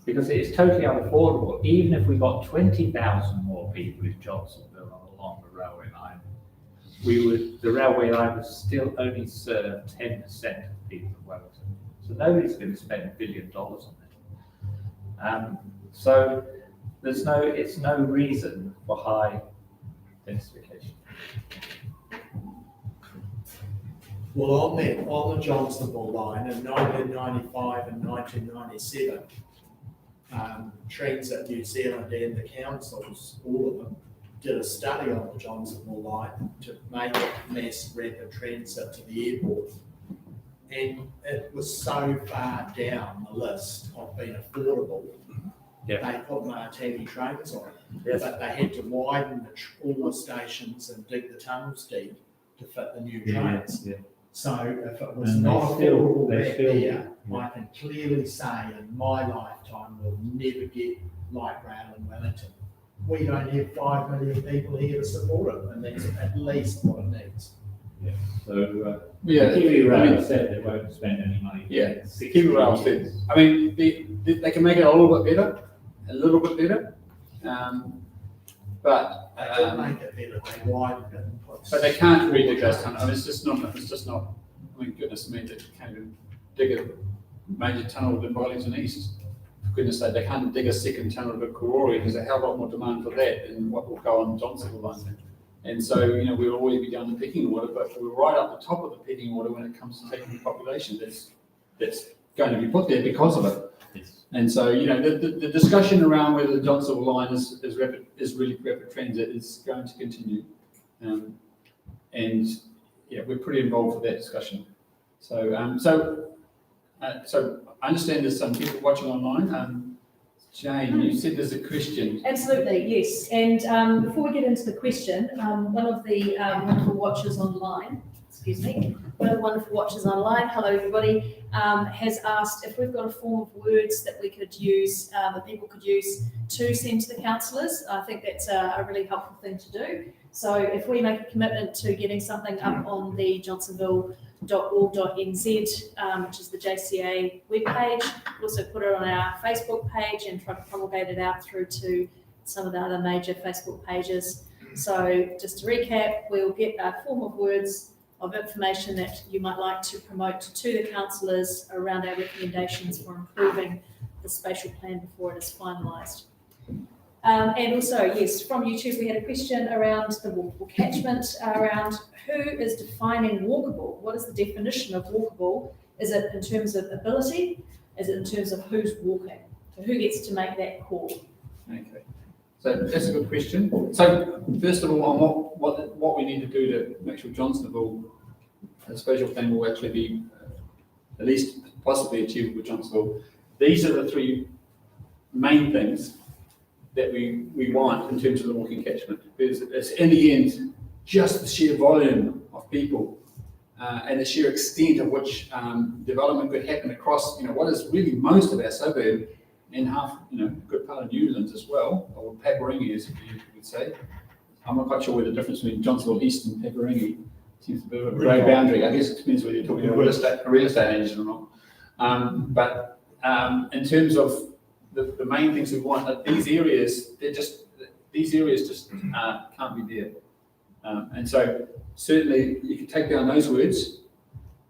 because it is totally unaffordable. Even if we got 20,000 more people in Johnsonville on a longer railway line, the railway line would still only serve 10% of people in Wellington. So nobody's going to spend $1 billion on it. So it's no reason for high densification. Well, on the Johnsonville line in 1995 and 1997, Transit New Zealand and the councils, all of them, did a study on the Johnsonville line to make it mass rapid transit to the airport. And it was so far down the list of being affordable, they put Martini trains on it. Yes. But they had to widen all the stations and dig the tunnels deep to fit the new trains. Yeah. So if it was And not they still- affordable they back still- there, yeah. I can clearly say in my lifetime we'll never get light rail in Wellington. We don't have 5 million people here to support it, and that's at least what it needs. So, Yeah, Kiwi I mean- Rail said they won't spend any money. Yeah, the Kiwi Rail said, I mean, they can make it a little bit better, but They could make it better, they widened it and put. but they can't redig those tunnels. I mean, it's just not. I mean, goodness me, they can't even dig a major tunnel to Wellington East. For goodness sake, they can't dig a second tunnel to Karori. There's a hell of a lot more demand for that than what will go on Johnsonville line. And so, we'll always be down the pecking order, but we're right up the top of the pecking order when it comes to taking the population that's going to be put there because of it. Yes. And so, the discussion around whether the Johnsonville line is really rapid transit is going to continue. We're pretty involved with that discussion. So I understand there's some people watching online. Jane, you said there's a question. Absolutely, yes. And before we get into the question, one of the wonderful watchers online excuse me, one of the wonderful watchers online, hello everybody, has asked if we've got a form of words that we could use, that people could use to send to the councillors. I think that's a really helpful thing to do. So if we make a commitment to getting something up on the johnsonville.org.nz, which is the JCA webpage, we'll also put it on our Facebook page and try to promulgate it out through to some of the other major Facebook pages. So just to recap, we'll get a form of words of information that you might like to promote to the councillors around our recommendations for improving the spatial plan before it is finalised. And also, yes, from YouTube, we had a question around the walkable catchment, around who is defining walkable? What is the definition of walkable? Is it in terms of ability? Is it in terms of who's walking? So who gets to make that call? Okay, so that's a good question. So first of all, on what we need to do to make sure Johnsonville, the spatial plan will actually be at least possibly achievable with Johnsonville. These are the three main things that we want in terms of the walking catchment. Because it's in the end just the sheer volume of people and the sheer extent of which development could happen across, what is really most of our suburb and half, a good part of Newlands as well, or Paparingi, as you would say. I'm not quite sure where the difference between Johnsonville East and Paparingi seems to be a grey boundary. I guess it depends whether you're talking about a real estate agent or not. But in terms of the main things we want, these areas just can't be there. And so certainly you can take down those words.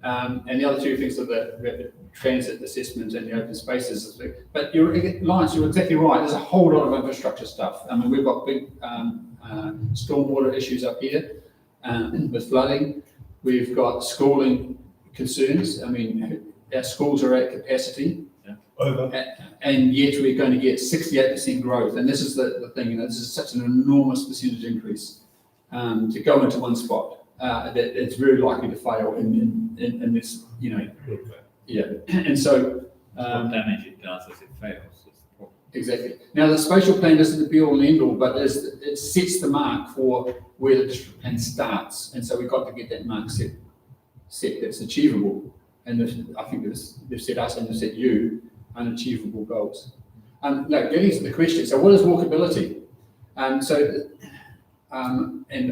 And the other two things are the rapid transit assessment and the open spaces. But Lawrence, you're exactly right. There's a whole lot of infrastructure stuff. I mean, we've got big stormwater issues up here with flooding. We've got schooling concerns. I mean, our schools are at capacity. And yet we're going to get 68% growth. And this is the thing, this is such an enormous percentage increase to go into one spot. That it's very likely to fail in this, yeah. And so what damage it does as it fails. Exactly. Now the spatial plan isn't the be all and end all, but it sets the mark for where the district plan starts, and so we've got to get that mark set that's achievable. And I think they've set us and they've set you unachievable goals. Now getting to the question, so what is walkability? And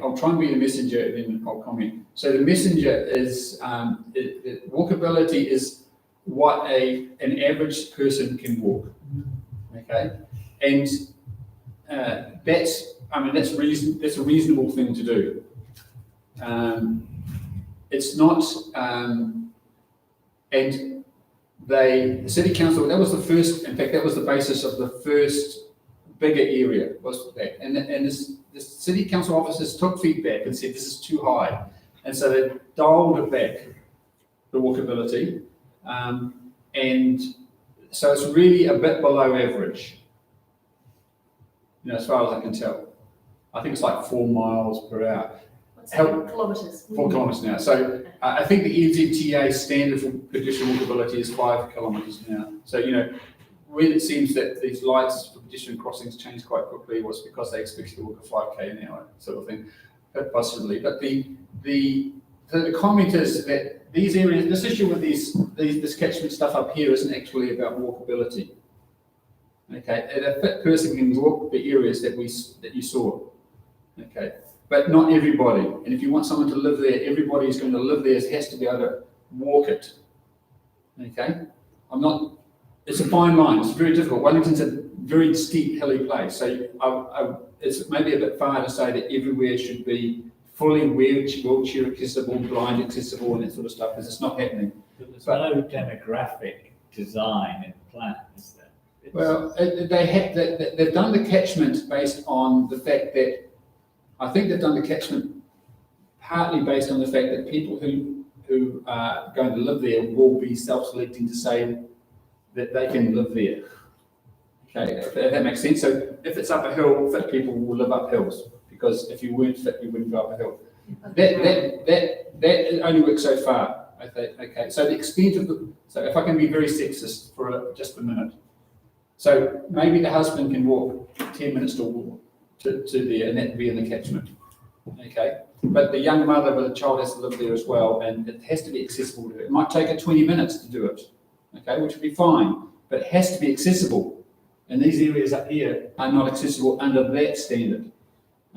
I'll try and be the messenger and then I'll comment. So the messenger is, walkability is what an average person can walk, okay? And that's a reasonable thing to do. It's not, and the city council, that was the first, in fact, that was the basis of the first bigger area, was that. And the city council officers took feedback and said, this is too high. And so they dialed it back, the walkability. And so it's really a bit below average, as far as I can tell. I think it's like 4 miles per hour. What's that, kilometres? 4 kilometres an hour. So I think the NZTA standard for pedestrian walkability is 5 kilometres an hour. So, when it seems that these lights for pedestrian crossings change quite quickly was because they expect you to walk a 5k an hour sort of thing, possibly. But the comment is that these areas, this issue with this catchment stuff up here isn't actually about walkability. Okay, and a fit person can walk the areas that you saw. Okay, but not everybody. And if you want someone to live there, everybody who's going to live there has to be able to walk it. Okay, it's a fine line. It's very difficult. Wellington's a very steep, hilly place. So it's maybe a bit far to say that everywhere should be fully wheelchair accessible, blind accessible, and that sort of stuff, because it's not happening. But there's no demographic design in the plan, is there? Well, they've done the catchment based on the fact that, I think they've done the catchment partly based on the fact that people who are going to live there will be self-selecting to say that they can live there. Okay, if that makes sense. So if it's up a hill, fit people will live up hills, because if you weren't fit, you wouldn't go up a hill. That only works so far. Okay, so the extent of so if I can be very sexist for just a minute. So maybe the husband can walk 10 minutes to there, and that would be in the catchment. okay? But the young mother with a child has to live there as well, and it has to be accessible to her. It might take her 20 minutes to do it, okay, which would be fine, but it has to be accessible. And these areas up here are not accessible under that standard,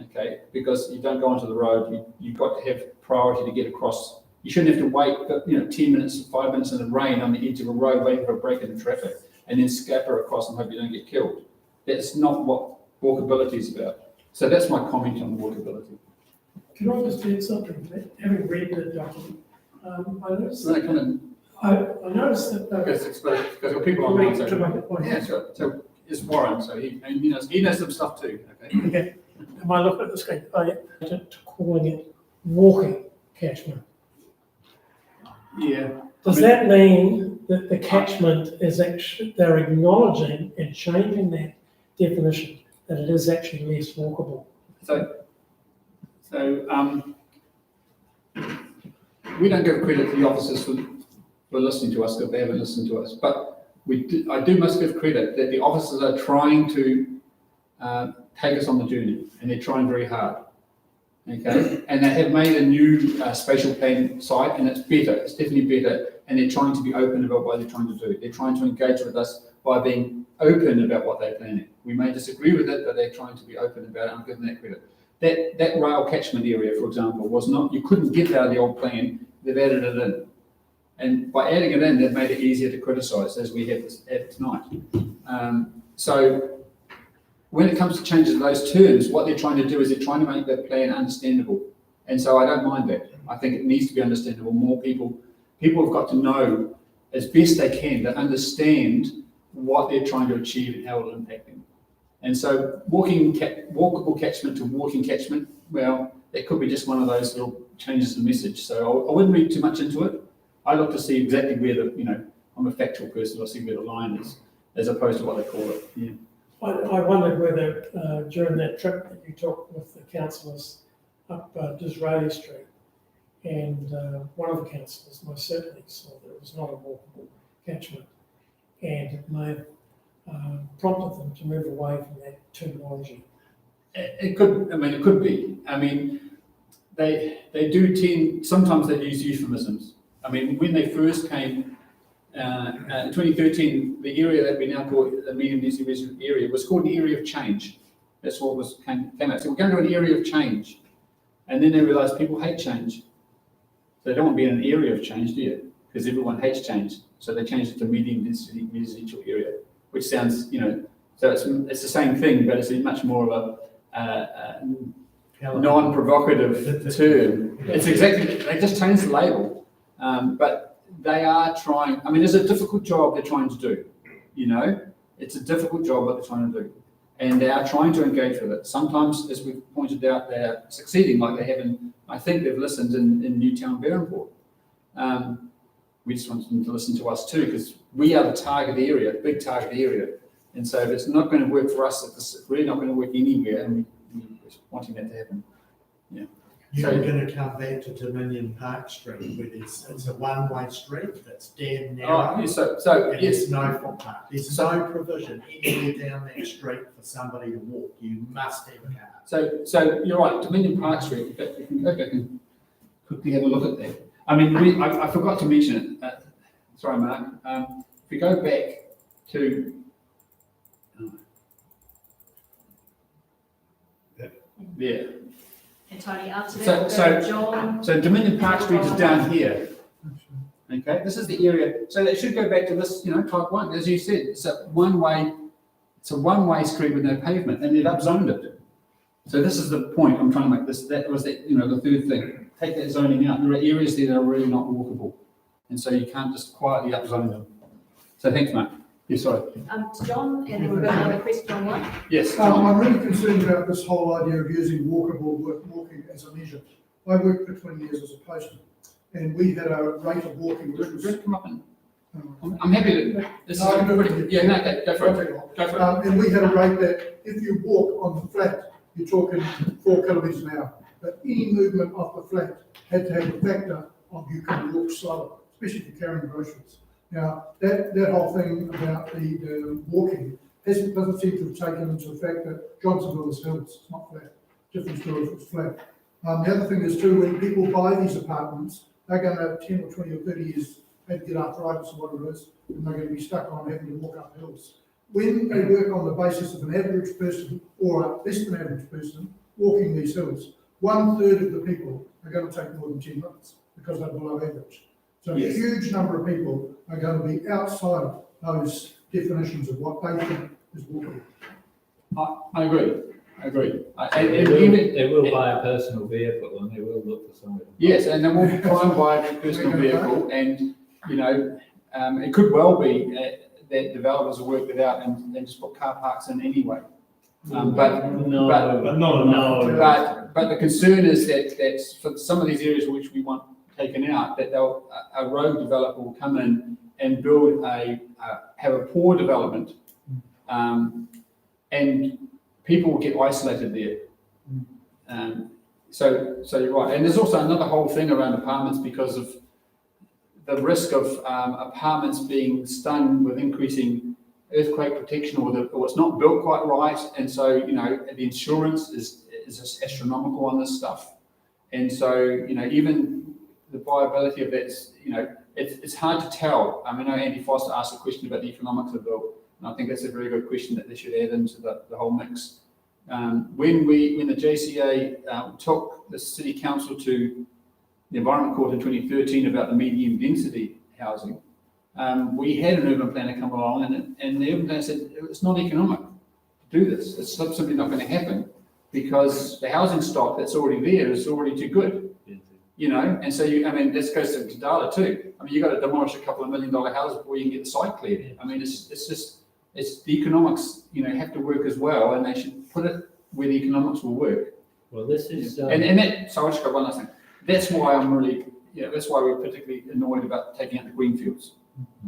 okay? Because you don't go onto the road, you've got to have priority to get across. You shouldn't have to wait, 10 minutes, 5 minutes in the rain on the edge of a road waiting for a break in the traffic and then scamper across and hope you don't get killed. That's not what walkability is about. So that's my comment on walkability. Can I just add something? Having read the document, I noticed So that kind of, I noticed that. because people online, To so, make a point. yeah, sure. So it's Warren, so he knows some stuff too, okay? Okay, am I looking at the screen? To calling it walking catchment. Yeah. Does that mean that the catchment is actually, they're acknowledging and changing that definition, that it is actually less walkable? So, we don't give credit to the officers for listening to us, because they haven't listened to us. But I do must give credit that the officers are trying to take us on the journey, and they're trying very hard. Okay, and they have made a new spatial plan site, and it's better. It's definitely better, and they're trying to be open about what they're trying to do. They're trying to engage with us by being open about what they're planning. We may disagree with it, but they're trying to be open about it. I'm giving that credit. That rail catchment area, for example, was not, you couldn't get out of the old plan. They've added it in, and by adding it in, they've made it easier to criticise, as we have tonight. So when it comes to changes of those terms, what they're trying to do is they're trying to make their plan understandable. And so I don't mind that. I think it needs to be understandable. More people have got to know as best they can to understand what they're trying to achieve and how it will impact them. And so walkable catchment to walking catchment, well, that could be just one of those little changes in message. So I wouldn't read too much into it. I look to see exactly where I'm a factual person, I see where the line is, as opposed to what they call it. Yeah. I wondered whether during that trip that you took with the councillors up Disraeli Street, and one of the councillors most certainly saw that it was not a walkable catchment, and it may have prompted them to move away from that terminology. It could be. I mean, they do tend, sometimes they use euphemisms. I mean, when they first came, in 2013, the area that we now call the medium density area was called an area of change. That's what came out. So we're going to an area of change. And then they realised people hate change. So they don't want to be in an area of change, do you? Because everyone hates change. So they changed it to medium density residential area, which sounds, so it's the same thing, but it's a much more of a non-provocative term. It's exactly, they just changed the label. But they are trying, I mean, it's a difficult job they're trying to do, it's a difficult job what they're trying to do. And they are trying to engage with it. Sometimes, as we've pointed out, they're succeeding, like they have I think they've listened in Newtown Berrenport. We just want them to listen to us too, because we are the target area, the big target area. And so if it's not going to work for us, it's really not going to work anywhere, and we're wanting that to happen. Yeah. You're going to come back to Dominion Park Street, where it's a one-way street that's damn narrow. Oh, so and yes. there's no footpath. There's no provision anywhere down that street for somebody to walk. You must have a car. So you're right, Dominion Park Street, we can go back and quickly have a look at that. I mean, I forgot to mention it. Sorry, Mark. If we go back to there. And Tony, after that, John. So Dominion Park Street is down here. Okay, this is the area. So they should go back to this, type 1. As you said, it's a one-way street with no pavement, and they've upzoned it. So this is the point I'm trying to make. That was the third thing. Take that zoning out. There are areas there that are really not walkable, and so you can't just quietly upzone them. So thanks, Mark. Yes, sorry. John, and then we've got another question online. Yes, John. I'm really concerned about this whole idea of using walking as a measure. I worked for 20 years as a postman, and we had a rate of walking which was... Come up and... I'm happy to... This No, is no, pretty... Yeah, no, go for it. Go for it. And we had a rate that if you walk on the flat, you're talking 4 kilometres an hour. But any movement off the flat had to have the factor of you can walk slower, especially for carrying groceries. Now, that whole thing about the walking doesn't seem to have taken into the fact that Johnsonville is hills, it's not flat. Different story if it's flat. The other thing is too, when people buy these apartments, they're going to have 10 or 20 or 30 years, maybe get arthritis or whatever it is, and they're going to be stuck on having to walk up hills. When they work on the basis of an average person or a less than average person walking these hills, 1/3 of the people are going to take more than 10 minutes because they're below average. So Yes. a huge number of people are going to be outside those definitions of what they think is walkable. I agree. And They will buy a personal vehicle and they will look for somewhere. yes, and then we'll try and buy a personal vehicle, and, you know, it could well be that developers will work it out and just put car parks in anyway. But But not enough. But the concern is that for some of these areas which we want taken out, that a road developer will come in and build have a poor development, and people will get isolated there. So you're right, and there's also another whole thing around apartments because of the risk of apartments being stung with increasing earthquake protection, or it's not built quite right, and so, you know, the insurance is just astronomical on this stuff, and so, you know, even the viability of that's, you know, it's hard to tell. I mean, I know Andy Foster asked a question about the economics of the bill, and I think that's a very good question that they should add into the whole mix. When the JCA took the City Council to the Environment Court in 2013 about the medium density housing, we had an urban planner come along, and the urban planner said it's not economic to do this. It's simply not going to happen because the housing stock that's already there is already too good. You know, and so this goes to data too. I mean, you've got to demolish a couple of $1 million houses before you can get the site cleared. I mean, it's the economics, you know, have to work as well, and they should put it where the economics will work. Well, this is. So I'll just go one last thing. That's why that's why we're particularly annoyed about taking out the greenfields.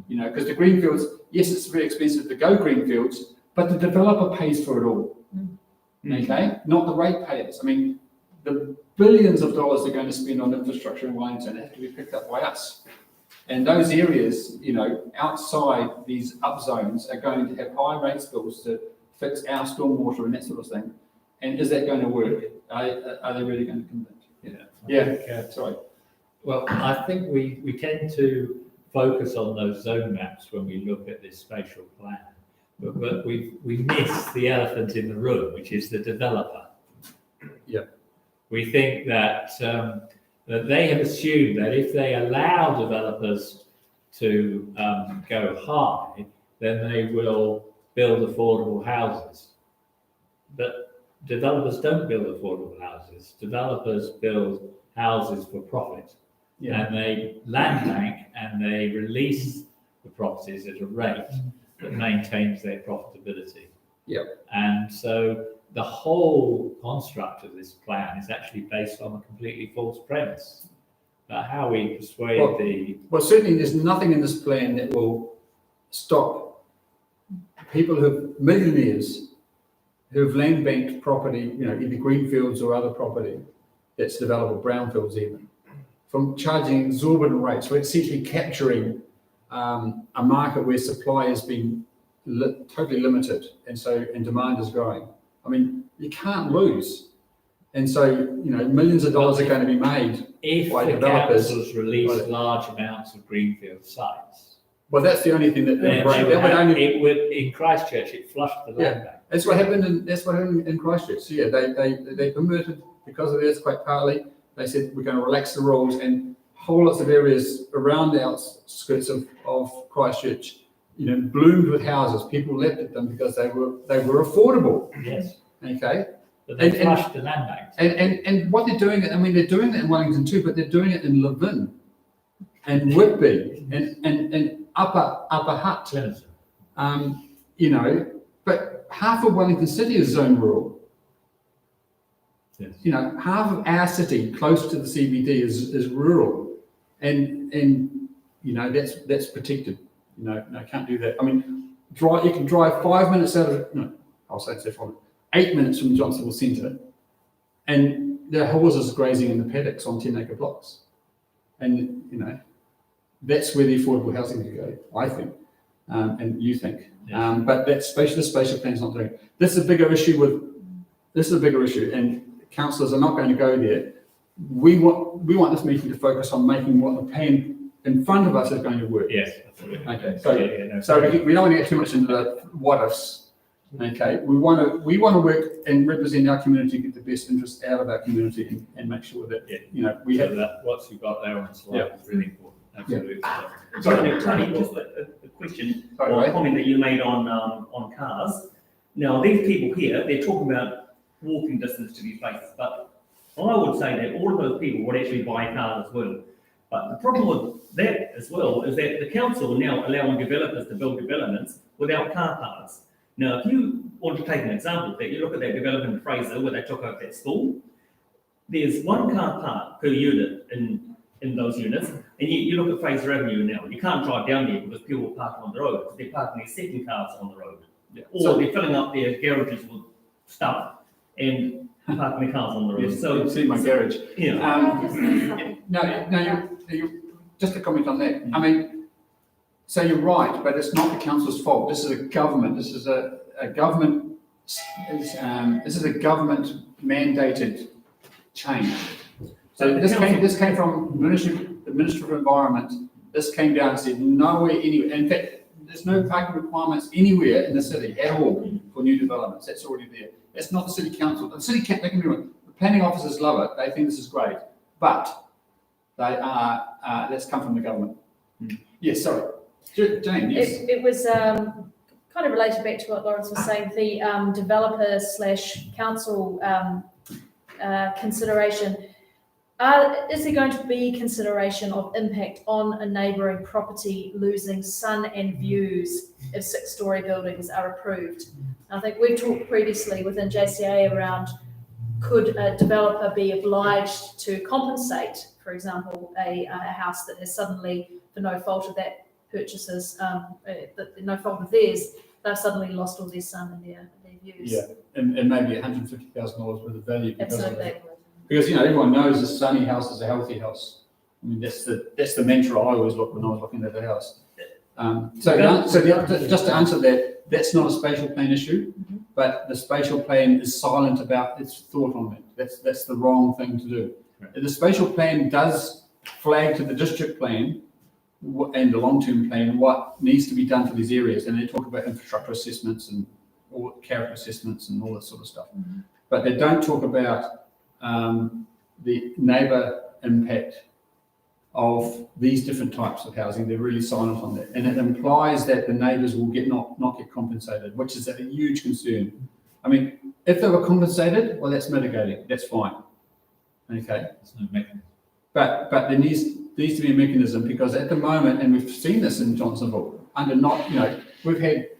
You know, because the greenfields, yes, it's very expensive to go greenfields, but the developer pays for it all. Okay, not the ratepayers. I mean, the billions of dollars they're going to spend on infrastructure in Wellington have to be picked up by us. And those areas, you know, outside these up zones are going to have high rates bills to fix our stormwater and that sort of thing. And is that going to work? Are they really going to convince? Yeah. Sorry. Well, I think we tend to focus on those zone maps when we look at this spatial plan, but we miss the elephant in the room, which is the developer. Yeah. We think that that they have assumed that if they allow developers to go high, then they will build affordable houses. But developers don't build affordable houses. Developers build houses for profit. Yeah. And they land bank and they release the properties at a rate that maintains their profitability. Yeah. And so the whole construct of this plan is actually based on a completely false premise about how we persuade Well, certainly there's nothing in this plan that will stop people millionaires who have land banked property, you know, either greenfields or other property that's developable, brownfields even, from charging exorbitant rates. We're essentially capturing a market where supply has been totally limited, and demand is growing. I mean, you can't lose. And so, you know, millions of dollars are going to be made if by the developers. councils release large amounts of greenfield sites. Well, that's the only thing that It would in Christchurch, it flushed the land bank. That's what happened in Christchurch. So, yeah, they permitted, because of the earthquake partly, they said we're going to relax the rules, and whole lots of areas around the outskirts of Christchurch, you know, bloomed with houses. People leapt at them because they were affordable. Yes. Okay. But they flushed the land bank. And what they're doing, I mean, they're doing it in Wellington too, but they're doing it in Levin and Whitby and Upper Hutt. You know, but half of Wellington City is zone rural. Yes. You know, half of our city close to the CBD is rural, and you know that's protected. You know, no, can't do that. I mean, you can drive 5 minutes out of, no, I'll say it's 8 minutes from Johnsonville Centre, and there are horses grazing in the paddocks on 10-acre blocks, and you know, that's where the affordable housing could go, I think, and you think. Yes. But the spatial plan's not doing it. This is a bigger issue, and councillors are not going to go there. we want this meeting to focus on making what the plan in front of us is going to work. Yes, absolutely. Okay, so no, so we don't want to get too much into the what ifs. Okay, we want to work and represent our community, get the best interest out of our community, and make sure that we have that. What you've got there on the slide is really important. Absolutely. Tony, just a question Sorry, or a right? comment that you made on cars. Now, these people here, they're talking about walking distance to these places, but I would say that all of those people would actually buy cars as well. But the problem with that as well is that the council are now allowing developers to build developments without car parks. Now, if you want to take an example, that you look at that development in Fraser where they took out that school, there's one car park per unit in those units, and you look at Fraser Avenue now, you can't drive down there because people are parking on the road, because they're parking their second cars on the road. Yeah. Or they're filling up their garages with stuff and parking their cars on the road. Yes, So, see my garage. yeah. No, just a comment on that. I mean, so you're right, but it's not the council's fault. This is a government. This is a government. This is a government mandated change. So this came from the Ministry of Environment. This came down and said nowhere anywhere. In fact, there's no parking requirements anywhere in the city at all for new developments. That's already there. That's not the city council. The city can't. They can do it. The planning officers love it. They think this is great, but they are. That's come from the government. Yes, sorry, Jane. Yes. It was kind of related back to what Lawrence was saying, the developer / council consideration. Is there going to be consideration of impact on a neighbouring property losing sun and views if 6-storey buildings are approved? I think we've talked previously within JCA around, could a developer be obliged to compensate, for example, a house that has suddenly, for no fault of that purchasers, no fault of theirs, they've suddenly lost all their sun and their views. Yeah, and maybe $150,000 worth of value. Absolutely. Because everyone knows a sunny house is a healthy house. I mean that's the mantra I always look when I was looking at the house. Just to answer that, that's not a spatial plan issue, but the spatial plan is silent about its thought on that. That's the wrong thing to do. Right. The spatial plan does flag to the district plan and the long-term plan what needs to be done for these areas, and they talk about infrastructure assessments and all character assessments and all that sort of stuff. But they don't talk about the neighbour impact of these different types of housing. They're really silent on that, and it implies that the neighbours will not get compensated, which is a huge concern. I mean, if they were compensated, well, that's mitigating. That's fine. Okay. There's no mechanism. But there needs to be a mechanism, because at the moment, and we've seen this in Johnsonville, we've had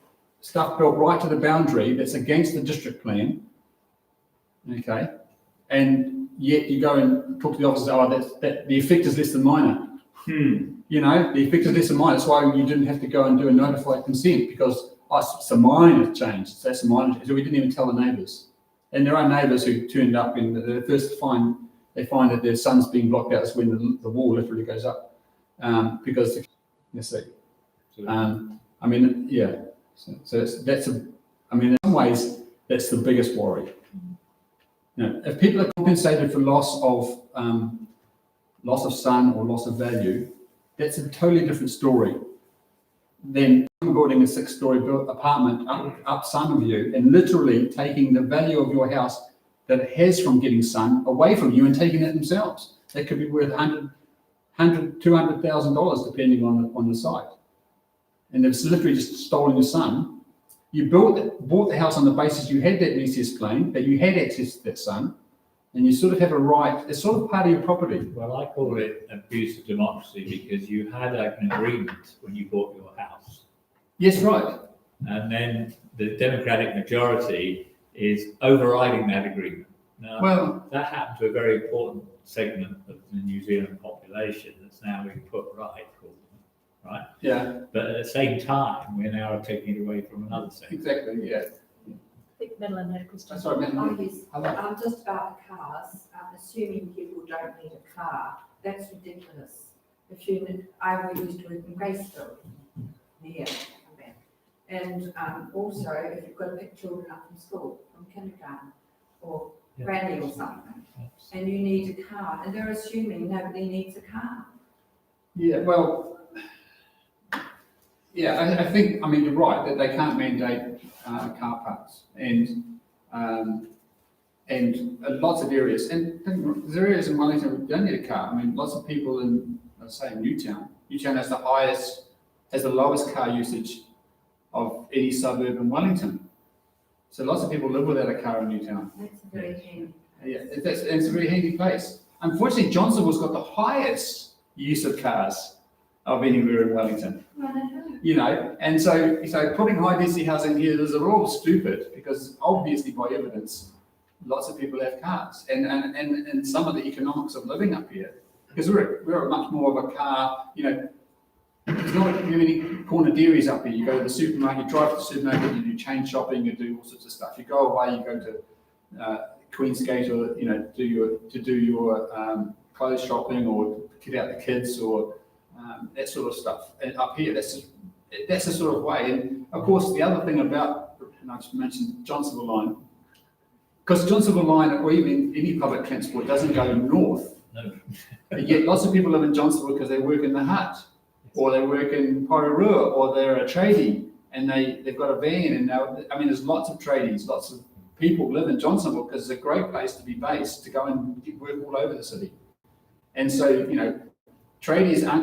stuff built right to the boundary that's against the district plan. Okay. And yet you go and talk to the officers, the effect is less than minor. The effect is less than minor. That's why you didn't have to go and do a notified consent, because it's a minor change. So that's a minor change. So we didn't even tell the neighbours. And there are neighbours who turned up and the first they find that their sun's being blocked out. That's when the wall literally goes up. Because, let's see. I mean, yeah. So in some ways, that's the biggest worry. If people are compensated for loss of sun or loss of value, that's a totally different story than building a 6-storey apartment up sun view and literally taking the value of your house that it has from getting sun away from you and taking it themselves. That could be worth $200,000 depending on the site. And they've literally just stolen your sun. You bought the house on the basis you had that recess claim, that you had access to that sun, and you sort of have a right. It's sort of part of your property. Well, I call it abuse of democracy, because you had an agreement when you bought your house. Yes, right. And then the Democratic majority is overriding that agreement. Now, that happened to a very important segment of the New Zealand population that's now being put right. Right? Yeah. But at the same time, we're now taking it away from another segment. Exactly, yeah. I think Madeline had a question. Sorry, Madeline. Yes, just about the cars, assuming people don't need a car, that's ridiculous. I used to live in Graceville, near there. And also, if you've got to pick children up from school, from kindergarten, or rally or something, and you need a car, and they're assuming nobody needs a car. Yeah, well, yeah, I think, I mean, you're right, that they can't mandate car parks and lots of areas, and there's areas in Wellington where you don't need a car. I mean, lots of people in, let's say, Newtown has the lowest car usage of any suburb in Wellington. So lots of people live without a car in Newtown. That's a very handy. Yeah, it's a very handy place. Unfortunately, Johnsonville's got the highest use of cars of anywhere in Wellington. Well, I know. You know, and so putting high density housing here is all stupid, because obviously by evidence, lots of people have cars, and some of the economics of living up here, because we're much more of a car, you know, there's not very many corner dairies up here. You go to the supermarket, you drive to the supermarket, you do chain shopping, you do all sorts of stuff. You go away, you go to Queensgate, or you know, do your clothes shopping, or get out the kids, or that sort of stuff. And up here, that's the sort of way. And of course, the other thing about, and I just mentioned Johnsonville line, because Johnsonville line, or even any public transport, doesn't go north. No. And yet lots of people live in Johnsonville because they work in the hut, or they work in Porirua, or they're a tradie, and they've got a van. And now, I mean, there's lots of tradies, lots of people live in Johnsonville because it's a great place to be based, to go and work all over the city. And so, you know, tradies aren't